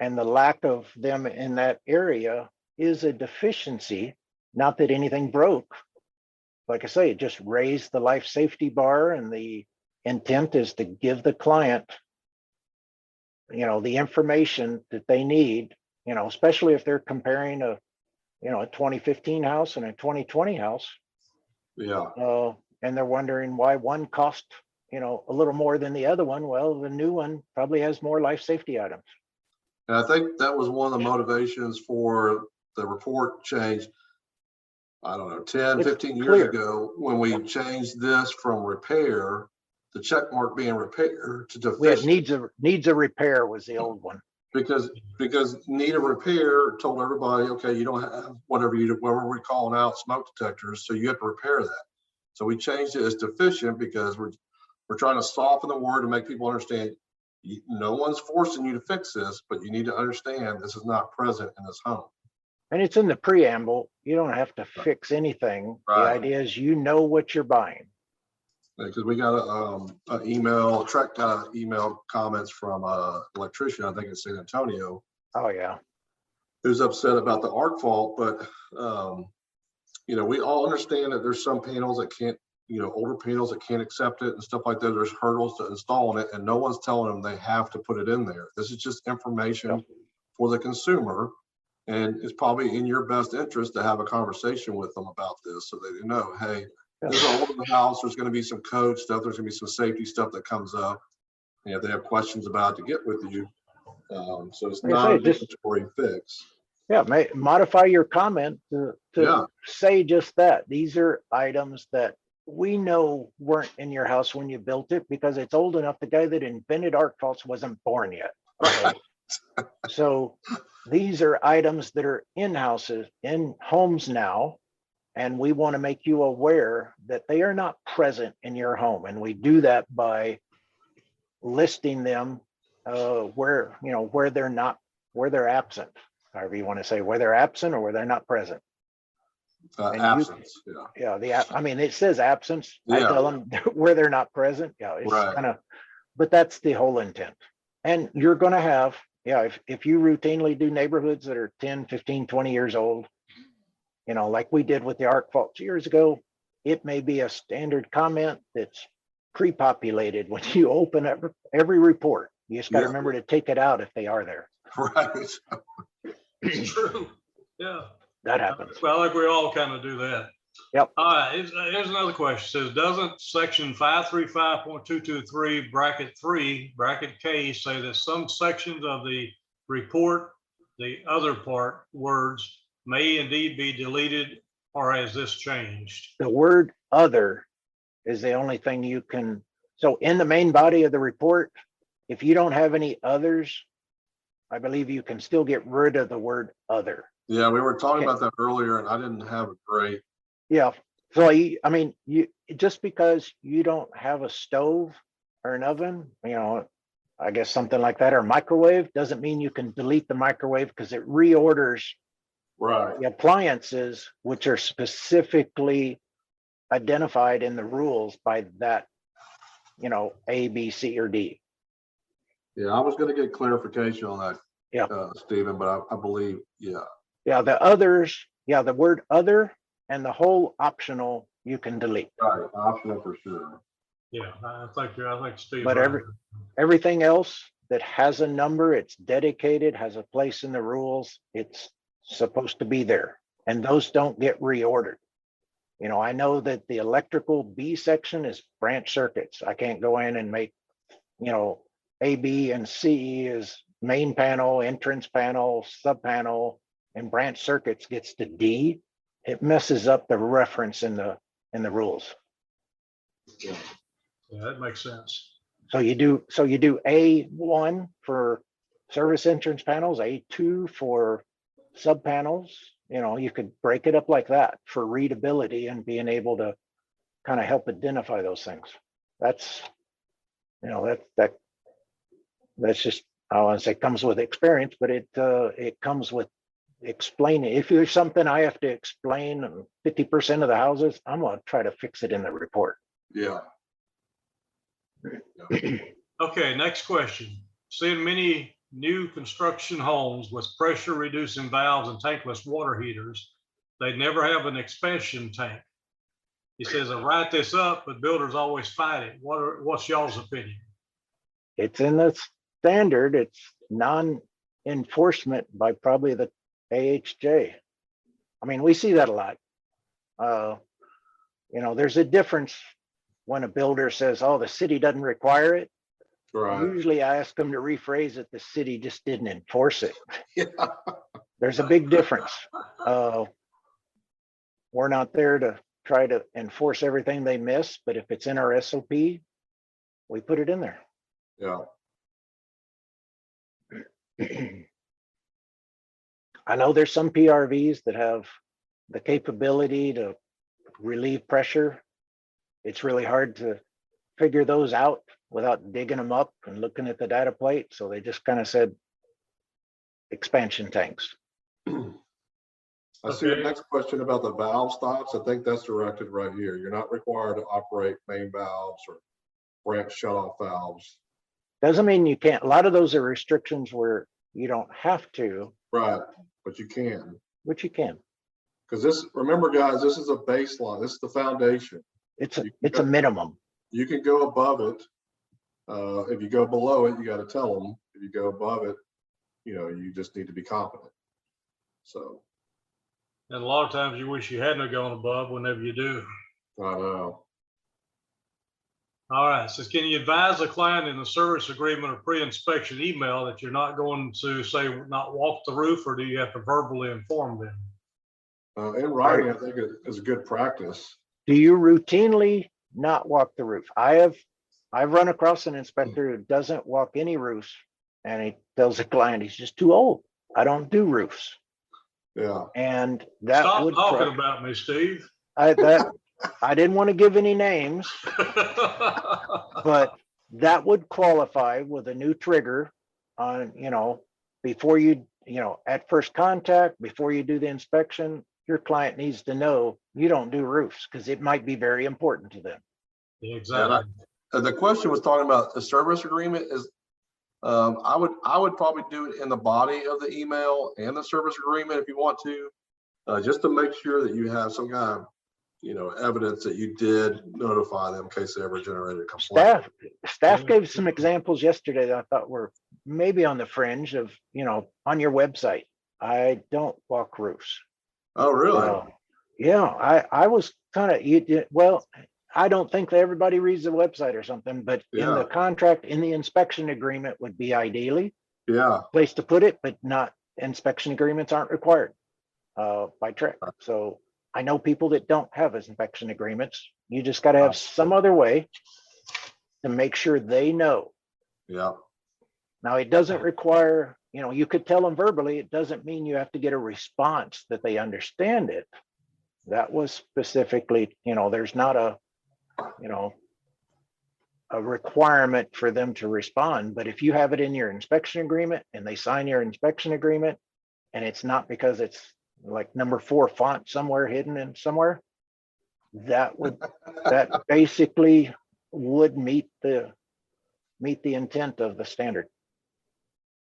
And the lack of them in that area is a deficiency. Not that anything broke. Like I say, it just raised the life safety bar, and the intent is to give the client, the information that they need, especially if they're comparing a 2015 house and a 2020 house. Yeah. And they're wondering why one cost, a little more than the other one. Well, the new one probably has more life safety items. And I think that was one of the motivations for the report change. I don't know, 10, 15 years ago, when we changed this from repair, the check mark being repair to deficient. Needs a repair was the old one. Because need a repair told everybody, okay, you don't have whatever we're calling out smoke detectors, so you have to repair that. So we changed it as deficient because we're trying to soften the word to make people understand no one's forcing you to fix this, but you need to understand this is not present in this home. And it's in the preamble. You don't have to fix anything. Right. The idea is what you're buying. Because we got an email, TREC email comments from an electrician, I think in San Antonio. Oh yeah. Who's upset about the arc fault, but we all understand that there's some panels that can't, older panels that can't accept it and stuff like that. There's hurdles to installing it, and no one's telling them they have to put it in there. This is just information for the consumer. And it's probably in your best interest to have a conversation with them about this so they know, hey, there's a hole in the house, there's going to be some code stuff, there's going to be some safety stuff that comes up. And if they have questions about it, to get with you. So it's not a mandatory fix. Yeah, modify your comment to say just that. These are items that we know weren't in your house when you built it because it's old enough. The guy that invented arc faults wasn't born yet. Right. So these are items that are in homes now, and we want to make you aware that they are not present in your home. And we do that by listing them where they're absent, however you want to say, where they're absent or where they're not present. Absence, it says absence. Yeah. I tell them where they're not present. Yeah, it's right. But that's the whole intent. And you're going to have, if you routinely do neighborhoods that are 10, 15, 20 years old, like we did with the arc faults years ago, it may be a standard comment that's pre-populated when you open every report. You just got to remember to take it out if they are there. Right. It's true. Yeah. That happens. Well, I think we all kind of do that. Yep. All right. Here's another question. It says, doesn't section 535.223 bracket 3 bracket K say that some sections of the report, the other part words may indeed be deleted, or has this changed? The word other is the only thing you can. So in the main body of the report, if you don't have any others, I believe you can still get rid of the word other. Yeah, we were talking about that earlier, and I didn't have a great. Yeah. So you just because you don't have a stove or an oven, I guess something like that, or microwave, doesn't mean you can delete the microwave because it reorders the appliances, which are specifically identified in the rules by that, A, B, C, or D. Yeah, I was going to get clarification on that, Stephen, but I believe, Yeah, the others, the word other and the whole optional you can delete. Right, optional for sure. Yeah, I think Steve. But everything else that has a number, it's dedicated, has a place in the rules, it's supposed to be there. And those don't get reordered. You know, I know that the electrical B section is branch circuits. I can't go in and make, you know, A, B, and C is main panel, entrance panel, sub panel, and branch circuits gets to D. It messes up the reference in the rules. Yeah, that makes sense. So you do A1 for service entrance panels, A2 for sub panels. You know, you could break it up like that for readability and being able to kind of help identify those things. That's, you know, that's just, I want to say comes with experience, but it comes with explaining. If there's something I have to explain 50% of the houses, I'm going to try to fix it in the report. Yeah. Okay, next question. Seeing many new construction homes with pressure reducing valves and tankless water heaters, they never have an expansion tank. He says, I write this up, but builders always fight it. What's y'all's opinion? It's in the standard. It's non-enforcement by probably the AHJ. I mean, we see that a lot. You know, there's a difference when a builder says, oh, the city doesn't require it. Right. Usually I ask them to rephrase it. The city just didn't enforce it. Yeah. There's a big difference. We're not there to try to enforce everything they miss, but if it's in our SOP, we put it in there. Yeah. I know there's some PRVs that have the capability to relieve pressure. It's really hard to figure those out without digging them up and looking at the data plate. So they just kind of said expansion tanks. I see the next question about the valve stops. I think that's directed right here. You're not required to operate main valves or branch shutoff valves. Doesn't mean you can't. A lot of those are restrictions where you don't have to. Right, but you can. Which you can. Because this, remember guys, this is a baseline. This is the foundation. It's a minimum. You can go above it. If you go below it, you got to tell them. If you go above it, you know, you just need to be competent. So. And a lot of times you wish you hadn't gone above whenever you do. I know. All right, says, can you advise a client in the service agreement or pre-inspection email that you're not going to say not walk the roof, or do you have to verbally inform them? In writing, I think it is a good practice. Do you routinely not walk the roof? I've run across an inspector who doesn't walk any roofs, and he tells the client he's just too old. I don't do roofs. Yeah. And that Stop would talking about me, Steve. I didn't want to give any names, but that would qualify with a new trigger on, you know, before you know, at first contact, before you do the inspection, your client needs to know you don't do roofs because it might be very important to them. Exactly. The question was talking about the service agreement is, I would probably do it in the body of the email and the service agreement if you want to, just to make sure that you have some kind of, you know, evidence that you did notify them in case they ever generated a complaint. Staff gave some examples yesterday that I thought were maybe on the fringe of, you know, on your website. I don't walk roofs. Oh, really? Yeah, I was kind of, well, I don't think that everybody reads the website or something, but in the contract, in the inspection agreement would be ideally place to put it, but not, inspection agreements aren't required by TREC. So I know people that don't have inspection agreements. You just got to have some other way to make sure they know. Yeah. Now it doesn't require, you know, you could tell them verbally, it doesn't mean you have to get a response that they understand it. That was specifically, you know, there's not a, you know, a requirement for them to respond. But if you have it in your inspection agreement and they sign your inspection agreement, and it's not because it's like number 4 font somewhere hidden in somewhere, that basically would meet the intent of the standard.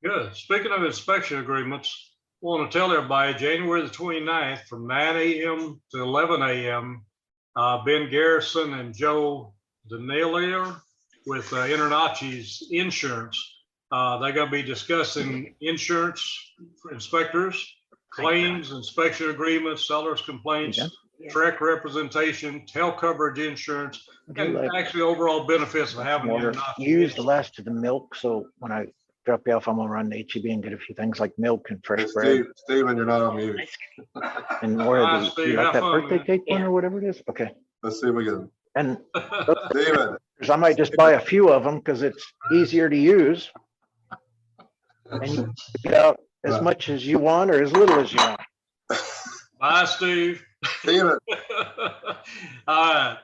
Good. Speaking of inspection agreements, I want to tell everybody January the 29th from 9 a.m. to 11 a.m. Ben Garrison and Joe Danielier with InterNACHI's insurance. They're going to be discussing insurance for inspectors, claims, inspection agreements, seller's complaints, Yeah. TREC representation, tail coverage insurance, and actually overall benefits of having the InterNACHI. Use the last of the milk, so when I drop you off, I'm gonna run to HEB and get a few things like milk and fresh Hey, bread. Steven, you're not on mute. And where Hi, the, Steve, you like have that fun, birthday man. cake one or whatever it is? Okay. Let's see if we can. And Steven, I might just buy a few of them because it's easier to use. And you get out as much as you want or as little as you want. Bye, Steve. Steven, All right.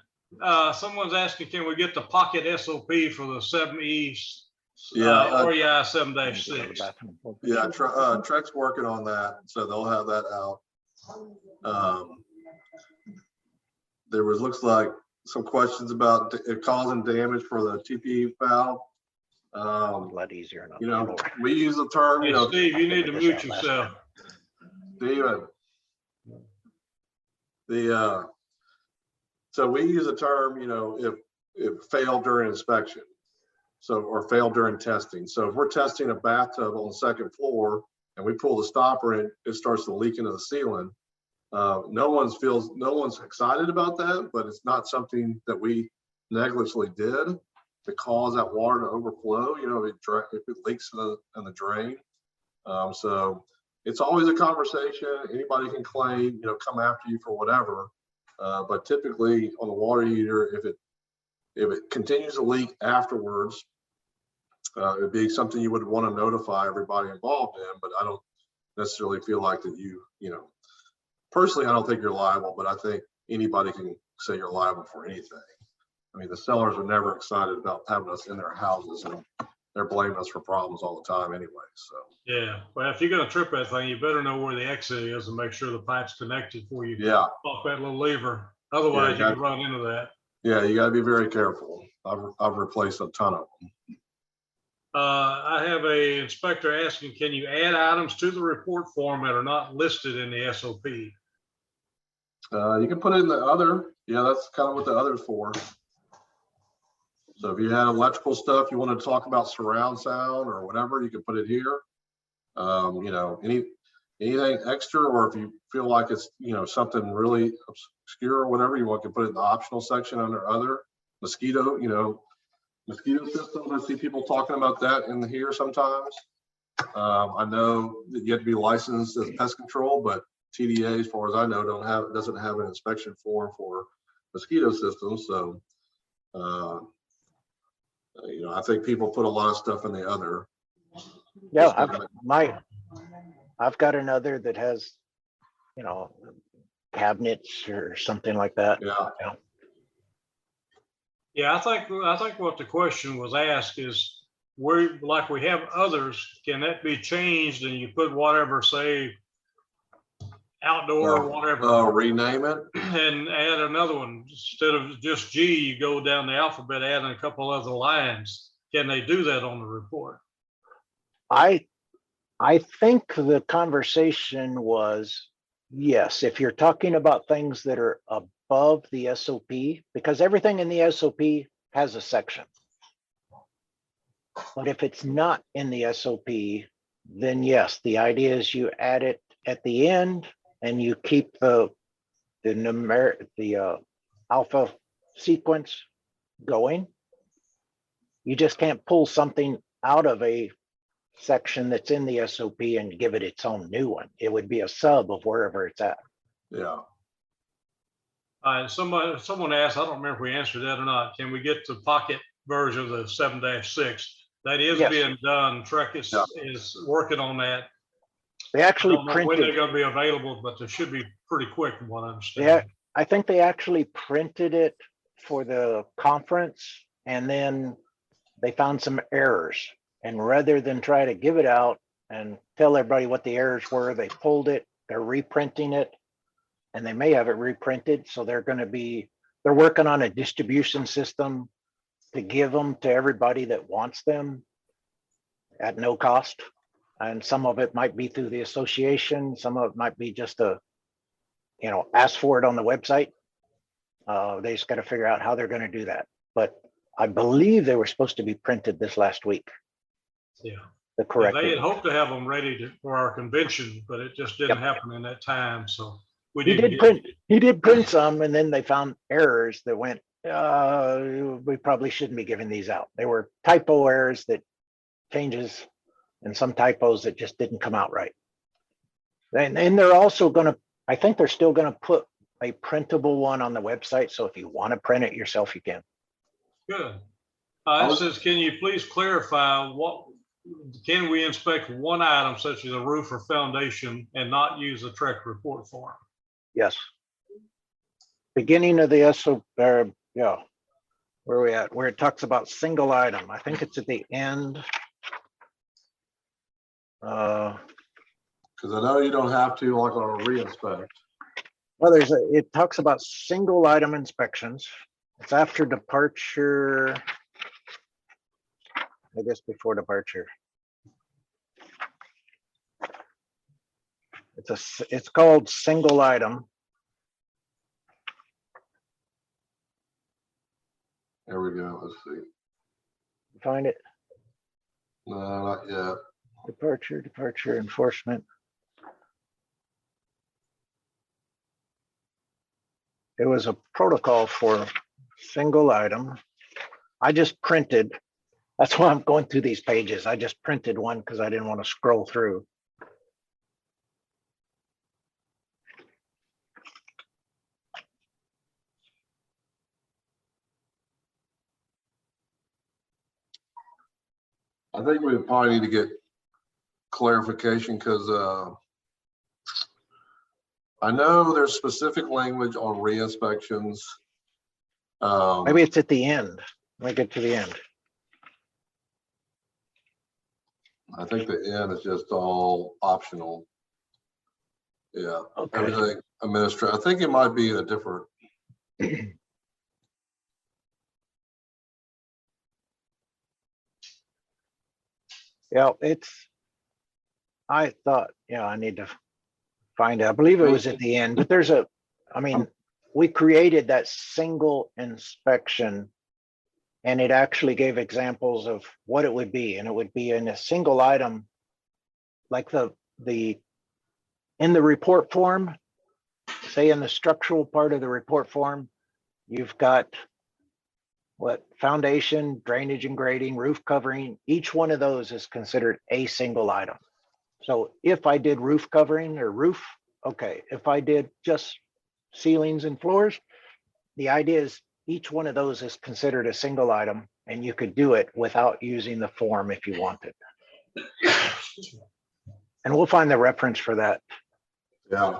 Someone's asking, can we get the pocket SOP for the 7E REI 7-6? yeah, TREC's working on that, so they'll have that out. There was, looks like, some questions about it causing damage for the TPE valve. A lot easier. You know, we use the term, you Hey, know, Steve, you need to mute yourself. Steven. So we use a term, you know, if it failed during inspection, so, or failed during testing. So if we're testing a bathtub on the second floor and we pull the stopper and it starts to leak into the ceiling, no one's excited about that, but it's not something that we negligently did to cause that water to overflow. You know, if it leaks in the drain. So it's always a conversation. Anybody can claim, you know, come after you for whatever. But typically on the water heater, if it continues to leak afterwards, it'd be something you would want to notify everybody involved in. But I don't necessarily feel like that you know, personally, I don't think you're liable, but I think anybody can say you're liable for anything. I mean, the sellers are never excited about having us in their houses, and they're blaming us for problems all the time anyway. So Yeah, well, if you're gonna trip that thing, you better know where the exit is and make sure the pipe's connected before you off that little lever. Otherwise, you can run into that. Yeah, you got to be very careful. I've replaced a ton of them. I have a inspector asking, can you add items to the report form that are not listed in the SOP? You can put it in the other. Yeah, that's kind of what the other's for. So if you had electrical stuff you want to talk about, surround sound or whatever, you can put it here. You know, anything extra, or if you feel like it's, you know, something really obscure or whatever, you want to put it in the optional section under other. Mosquito, you know, mosquito systems. I see people talking about that in here sometimes. I know that you have to be licensed as pest control, but TDA, as far as I know, doesn't have an inspection form for mosquito systems. So, you know, I think people put a lot of stuff in the other. Yeah, I've got another that has, you know, cabinets or something like that. Yeah. Yeah, I think what the question was asked is, like we have others, can that be changed and you put whatever, say, outdoor or whatever, rename it and add another one instead of just G, you go down the alphabet, adding a couple other lines. Can they do that on the report? I think the conversation was, yes, if you're talking about things that are above the SOP, because everything in the SOP has a section. But if it's not in the SOP, then yes, the idea is you add it at the end and you keep the alpha sequence going. You just can't pull something out of a section that's in the SOP and give it its own new one. It would be a sub of wherever it's at. Yeah. Someone asked, I don't remember if we answered that or not, can we get the pocket version of the 7-6? That is being done. TREC is working on that. They actually printed when they're going to be available, but they should be pretty quick from what I understand. Yeah, I think they actually printed it for the conference and then they found some errors. And rather than try to give it out and tell everybody what the errors were, they pulled it, they're reprinting it, and they may have it reprinted. So they're working on a distribution system to give them to everybody that wants them at no cost. And some of it might be through the association. Some of it might be just ask for it on the website. They just got to figure out how they're going to do that. But I believe they were supposed to be printed this last week. Yeah. the They corrected. had hoped to have them ready for our convention, but it just didn't happen in that time. So we He didn't did get it. print, he did print some, and then they found errors that went, we probably shouldn't be giving these out. They were typo errors, that changes, and some typos that just didn't come out right. And they're also gonna, I think they're still gonna put a printable one on the website. So if you want to print it yourself, you can. Good. It says, can you please clarify can we inspect one item such as a roof or foundation and not use the TREC report form? Yes. Beginning of the SO, yeah. Where are we at? Where it talks about single item. I think it's at the end. Because I know you don't have to, like on a reinspect. Well, it talks about single item inspections. It's after departure. I guess before departure. It's called single item. There we go. Let's see. Find it. No, not yet. Departure enforcement. It was a protocol for single item. I just printed. That's why I'm going through these pages. I just printed one because I didn't want to scroll through. I think we probably need to get clarification because I know there's specific language on re-inspections. Maybe it's at the end. Let me get to the end. I think the end is just all optional. Yeah, Okay. everything administrative. I think it might be a different. Yeah, I thought, yeah, I need to find it. I believe it was at the end, but I mean, we created that single inspection, and it actually gave examples of what it would be. And it would be in a single item, like in the report form, say in the structural part of the report form, you've got what foundation, drainage and grading, roof covering. Each one of those is considered a single item. So if I did roof covering or roof, okay. If I did just ceilings and floors, the idea is each one of those is considered a single item, and you could do it without using the form if you wanted. And we'll find the reference for that. Yeah.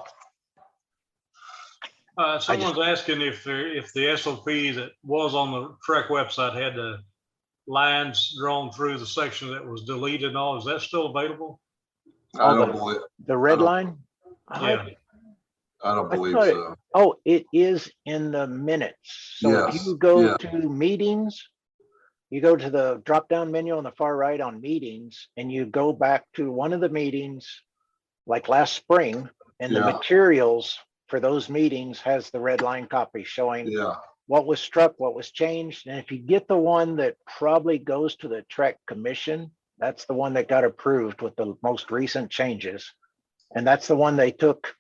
Someone's asking if the SOP that was on the TREC website had the lines drawn through the section that was deleted and all. Is that still available? I don't believe the red line. Yeah. I don't believe so. Oh, it is in the minutes. So if you go to meetings, you go to the drop-down menu on the far right on meetings, and you go back to one of the meetings like last spring, and the materials for those meetings has the red line copy showing what was struck, what was changed. And if you get the one that probably goes to the TREC commission, that's the one that got approved with the most recent changes. And that's the one they took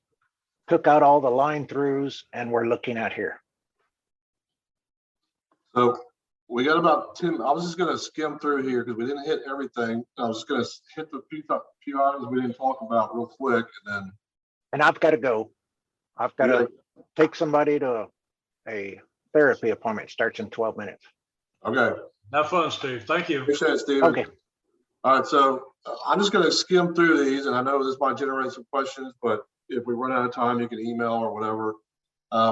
out all the line throughs and we're looking at here. So we got about 10. I was just going to skim through here because we didn't hit everything. I was just going to hit the few items we didn't talk about real quick, and I've got to go. I've got to take somebody to a therapy appointment. It starts in 12 minutes. Okay. Have fun, Steve. Thank you. Appreciate it, Steve. Okay. All right. So I'm just going to skim through these, and I know this might generate some questions, but if we run out of time, you can email or whatever.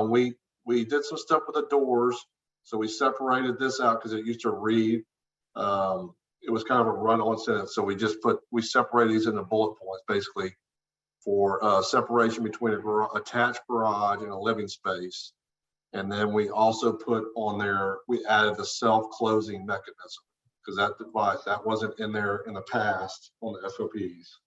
We did some stuff with the doors. So we separated this out because it used to read. It was kind of a run-on sentence. So we separated these into bullet points, basically, for separation between a attached garage and a living space. And then we also put on there, we added the self-closing mechanism because that device, that wasn't in there in the past on the SOPs.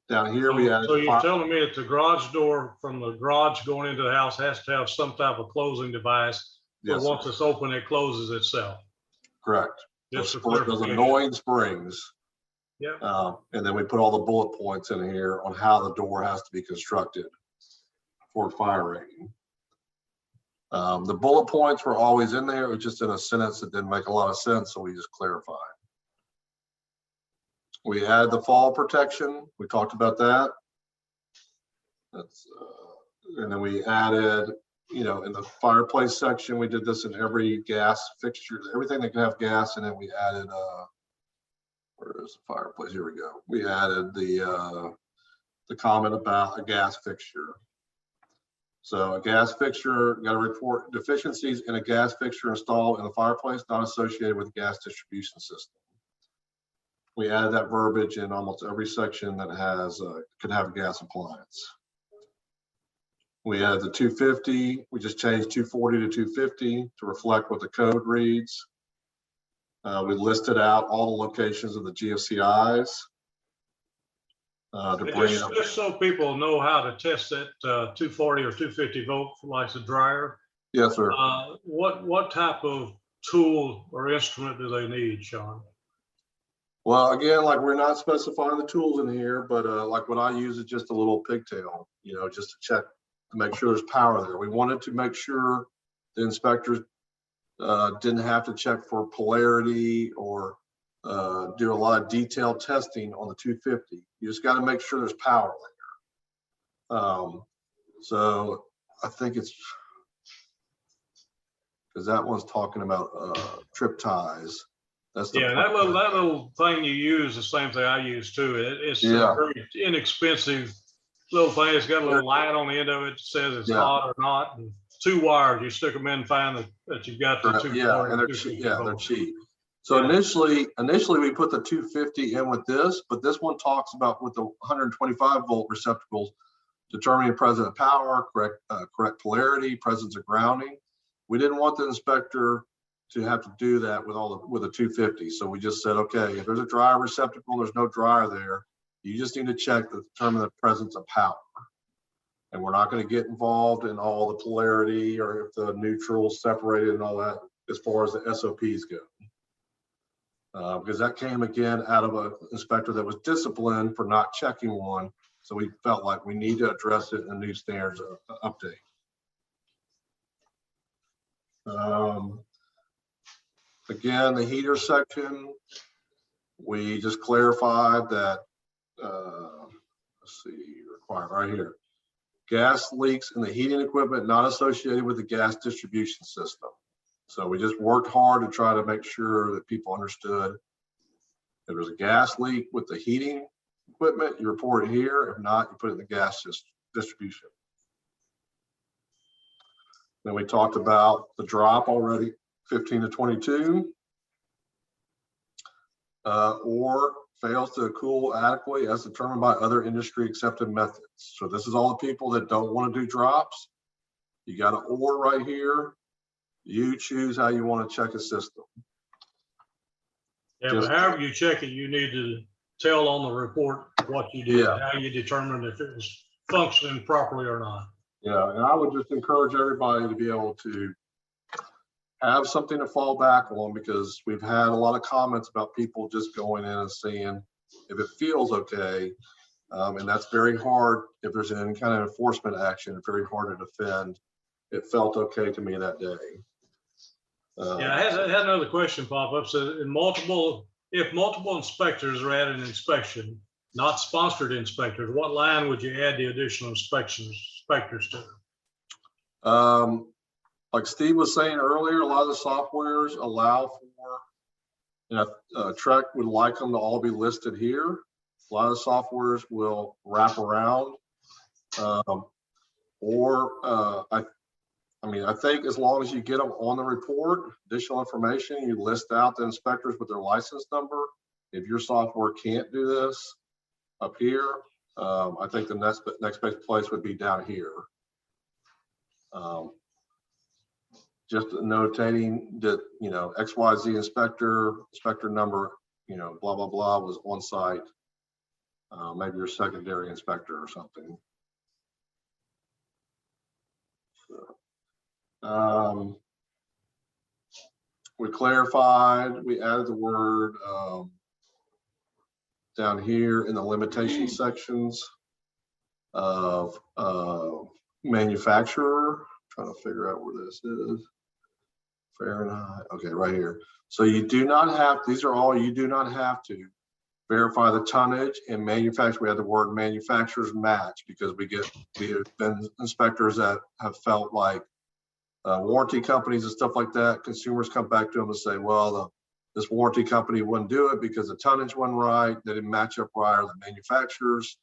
Down here we added. So you're telling me that the garage door from the garage going into the house has to have some type of closing device. Yes, once it's open, it closes itself. Correct. Just those, for those clarification. annoying springs. Yeah. And then we put all the bullet points in here on how the door has to be constructed for fire rating. The bullet points were always in there. It was just in a sentence that didn't make a lot of sense, so we just clarified. We had the fall protection. We talked about that. That's and then we added, you know, in the fireplace section, we did this in every gas fixture, everything that can have gas in it. We added where is the fireplace? Here we go. We added the comment about a gas fixture. So a gas fixture, got to report deficiencies in a gas fixture installed in the fireplace not associated with the gas distribution system. We added that verbiage in almost every section that has could have a gas appliance. We added the 250. We just changed 240 to 250 to reflect what the code reads. We listed out all the locations of the GFCIs. To bring it up. Just so people know how to test that 240 or 250 volt for like the dryer. Yes, sir. What type of tool or instrument do they need, Shawn? Well, again, like we're not specifying the tools in here, but like what I use is just a little pigtail, you know, just to check to make sure there's power there. We wanted to make sure the inspectors didn't have to check for polarity or do a lot of detailed testing on the 250. You just got to make sure there's power there. So I think it's because that one's talking about trip ties. That's the that little thing you use, the same thing I use too. It's a very inexpensive little thing. It's got a little light on the end of it that says it's hot or not. And 2 wires, you stick them in and find that you've got the 240. Yeah, and they're cheap. So initially we put the 250 in with this, but this one talks about with the 125 volt receptacles, determining presence of power, correct polarity, presence of grounding. We didn't want the inspector to have to do that with a 250. So we just said, okay, if there's a dryer receptacle, there's no dryer there. You just need to check to determine the presence of power. And we're not going to get involved in all the polarity or if the neutral's separated and all that as far as the SOPs go. Because that came again out of an inspector that was disciplined for not checking one. So we felt like we need to address it in the new standards update. Again, the heater section, we just clarified that, let's see, required right here. Gas leaks in the heating equipment not associated with the gas distribution system. So we just worked hard to try to make sure that people understood if there's a gas leak with the heating equipment, you report it here. If not, you put it in the gas distribution. Then we talked about the drop already, 15 to 22, or fails to cool adequately as determined by other industry accepted methods. So this is all the people that don't want to do drops. You got an or right here. You choose how you want to check a system. Yeah, but however you check it, you need to tell on the report what you did, how you determined if it was functioning properly or not. Yeah, and I would just encourage everybody to be able to have something to fall back on, because we've had a lot of comments about people just going in and seeing if it feels okay. And that's very hard if there's any kind of enforcement action, it's very hard to defend. It felt okay to me that day. Yeah, I had another question pop up. So if multiple inspectors are at an inspection, not sponsored inspectors, what line would you add the additional inspectors to? Like Steve was saying earlier, a lot of the softwares allow for, you know, TREC would like them to all be listed here. A lot of the softwares will wrap around, I think as long as you get them on the report, additional information, you list out the inspectors with their license number. If your software can't do this up here, I think the next best place would be down here. Just notating that, you know, XYZ inspector number, you know, blah, blah, blah was on site. Maybe your secondary inspector or something. So, we clarified, we added the word down here in the limitation sections of manufacturer. Trying to figure out where this is. Fahrenheit. Okay, right here. So you do not have, these are all, you do not have to verify the tonnage and manufacture. We have the word manufacturers match because we have been inspectors that have felt like warranty companies and stuff like that. Consumers come back to them and say, well, this warranty company wouldn't do it because the tonnage wasn't right. They didn't match up right, or the manufacturers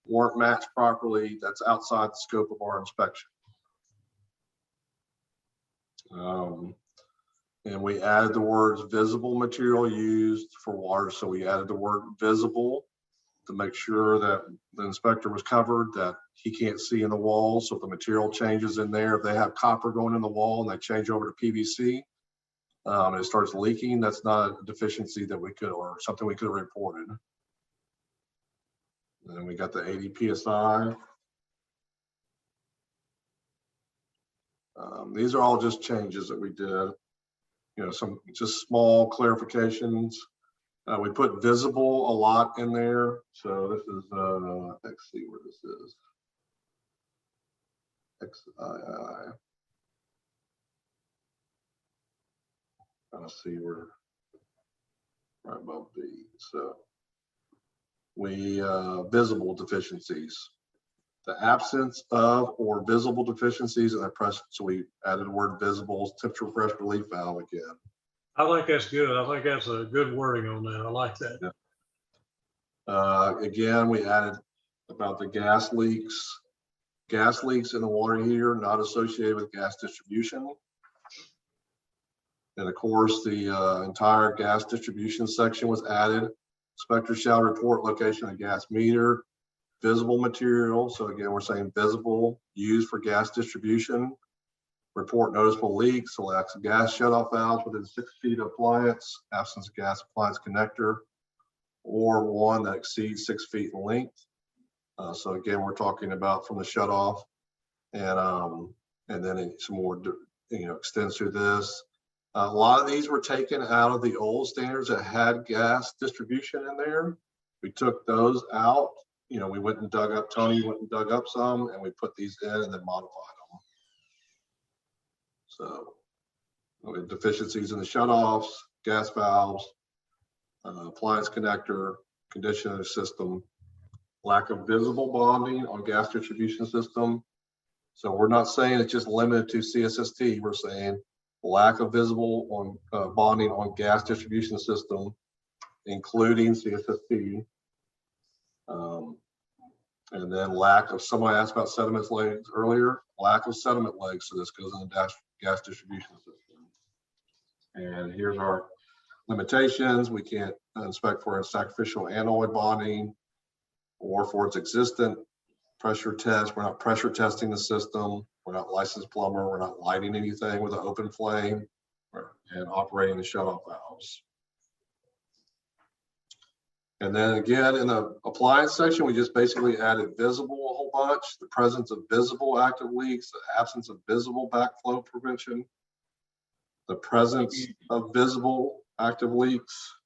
weren't matched properly. That's outside the scope of our inspection. And we added the words visible material used for water. So we added the word visible to make sure that the inspector was covered, that he can't see in the wall. So if the material changes in there, if they have copper going in the wall and they change over to PVC, and it starts leaking, that's not a deficiency that we could, or something we could have reported. And then we got the 80 PSI. These are all just changes that we did. You know, some just small clarifications. We put visible a lot in there. So this is, let's see where this is. XII. Trying to see where, right above B. So we, visible deficiencies. The absence of or visible deficiencies in the press. So we added the word visible, temperature pressure relief valve again. I think that's good. I think that's a good wording on that. I like that. Yeah. Again, we added about the gas leaks. Gas leaks in the water heater not associated with gas distribution. And of course, the entire gas distribution section was added. Inspector shall report location of gas meter. Visible material. So again, we're saying visible, used for gas distribution. Report noticeable leaks, selects gas shutoff valves within 6 feet of appliance, absence of gas appliance connector, or one that exceeds 6 feet in length. So again, we're talking about from the shutoff, and then some more, extends through this. A lot of these were taken out of the old standards that had gas distribution in there. We took those out. We went and dug up, Tony went and dug up some, and we put these in and then modified them. So we had deficiencies in the shutoffs, gas valves, appliance connector, conditioner system, lack of visible bonding on gas distribution system. So we're not saying it's just limited to CSST. We're saying lack of visible on bonding on gas distribution system, including CSST. And then lack of, somebody asked about sediment legs earlier, lack of sediment legs. So this goes in the gas distribution system. And here's our limitations. We can't inspect for a sacrificial anoid bonding or for its existent pressure test. We're not pressure testing the system. We're not licensed plumber. We're not lighting anything with an open flame and operating the shutoff valves. And then again, in the appliance section, we just basically added visible a whole bunch, the presence of visible active leaks, the absence of visible backflow prevention, the presence of visible active leaks.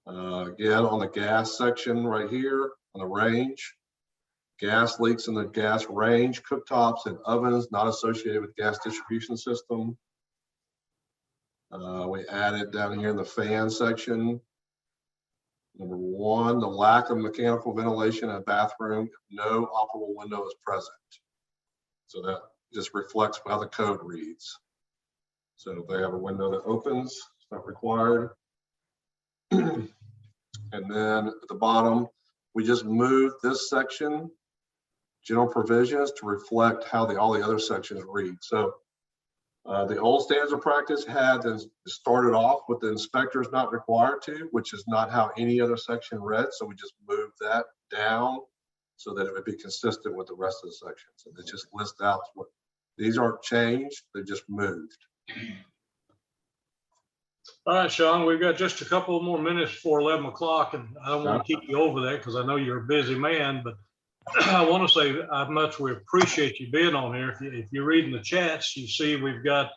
Again, on the gas section right here, on the range, gas leaks in the gas range, cooktops and ovens not associated with gas distribution system. We added down here in the fan section, number one, the lack of mechanical ventilation in a bathroom if no operable window is present. So that just reflects how the code reads. So if they have a window that opens, it's not required. And then at the bottom, we just moved this section, general provisions, to reflect how all the other sections read. So the old standards of practice had started off with the inspectors not required to, which is not how any other section read. So we just moved that down so that it would be consistent with the rest of the sections. And it just lists out what these aren't changed, they just moved. All right, Shawn, we've got just a couple more minutes before 11 o'clock, and I don't want to keep you over that because I know you're a busy man, but I want to say how much we appreciate you being on here. If you're reading the chats, you see we've got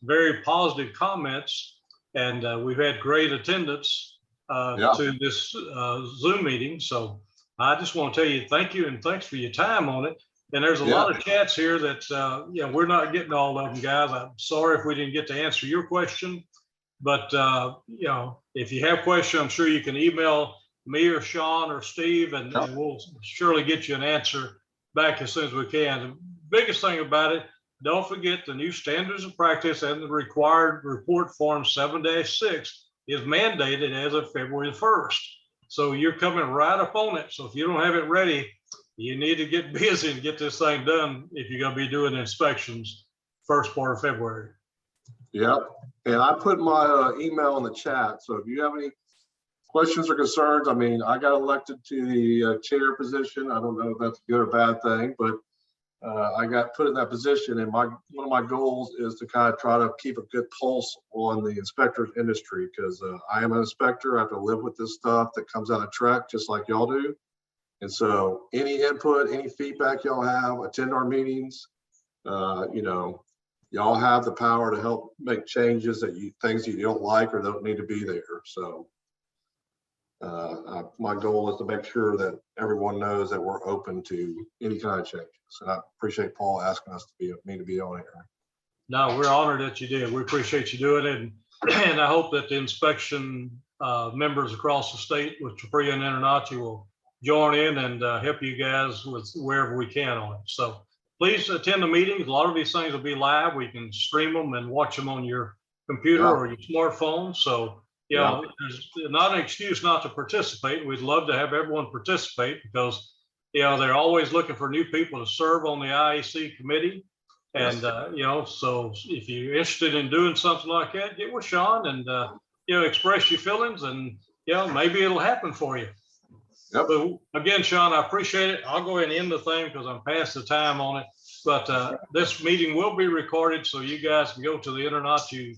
very positive comments, and we've had great attendance to this Zoom meeting. So I just want to tell you thank you and thanks for your time on it. And there's a lot of chats here that we're not getting all of them, guys. I'm sorry if we didn't get to answer your question, but if you have questions, I'm sure you can email me or Shawn or Steve, and we'll surely get you an answer back as soon as we can. The biggest thing about it, don't forget the new standards of practice and the required report form 7-6 is mandated as of February 1st. So you're coming right up on it. So if you don't have it ready, you need to get busy and get this thing done if you're going to be doing inspections first part of February. Yep. And I put my email in the chat. So if you have any questions or concerns, I mean, I got elected to the chair position. I don't know if that's a good or bad thing, but I got put in that position, and one of my goals is to kind of try to keep a good pulse on the inspectors industry, because I am an inspector. I have to live with this stuff that comes out of TREC just like y'all do. And so any input, any feedback y'all have, attend our meetings. Y'all have the power to help make changes things that you don't like or don't need to be there. So my goal is to make sure that everyone knows that we're open to any kind of changes. And I appreciate Paul asking us to be on here. No, we're honored that you did. We appreciate you doing it. And I hope that the inspection members across the state with TPREIA and InterNACHI will join in and help you guys with wherever we can on it. So please attend the meetings. A lot of these things will be live. We can stream them and watch them on your computer or your smartphone. So, there's not an excuse not to participate. We'd love to have everyone participate because, they're always looking for new people to serve on the IAC committee. And, so if you're interested in doing something like that, get with Shawn and, express your feelings, and, maybe it'll happen for you. Yep. But again, Shawn, I appreciate it. I'll go ahead and end the thing because I'm past the time on it. But this meeting will be recorded, so you guys can go to the InterNACHI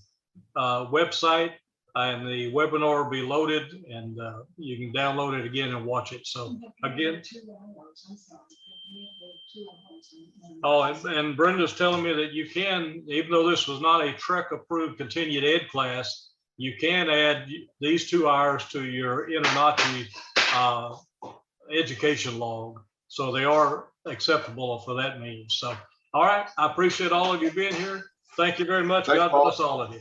website, and the webinar will be loaded, and you can download it again and watch it. So again, and Brenda's telling me that you can, even though this was not a TREC approved continued ed class, you can add these 2 hours to your InterNACHI education log. So they are acceptable for that means. So, all right. I appreciate all of you being here. Thank you very much. Thanks, God Paul. bless all of you.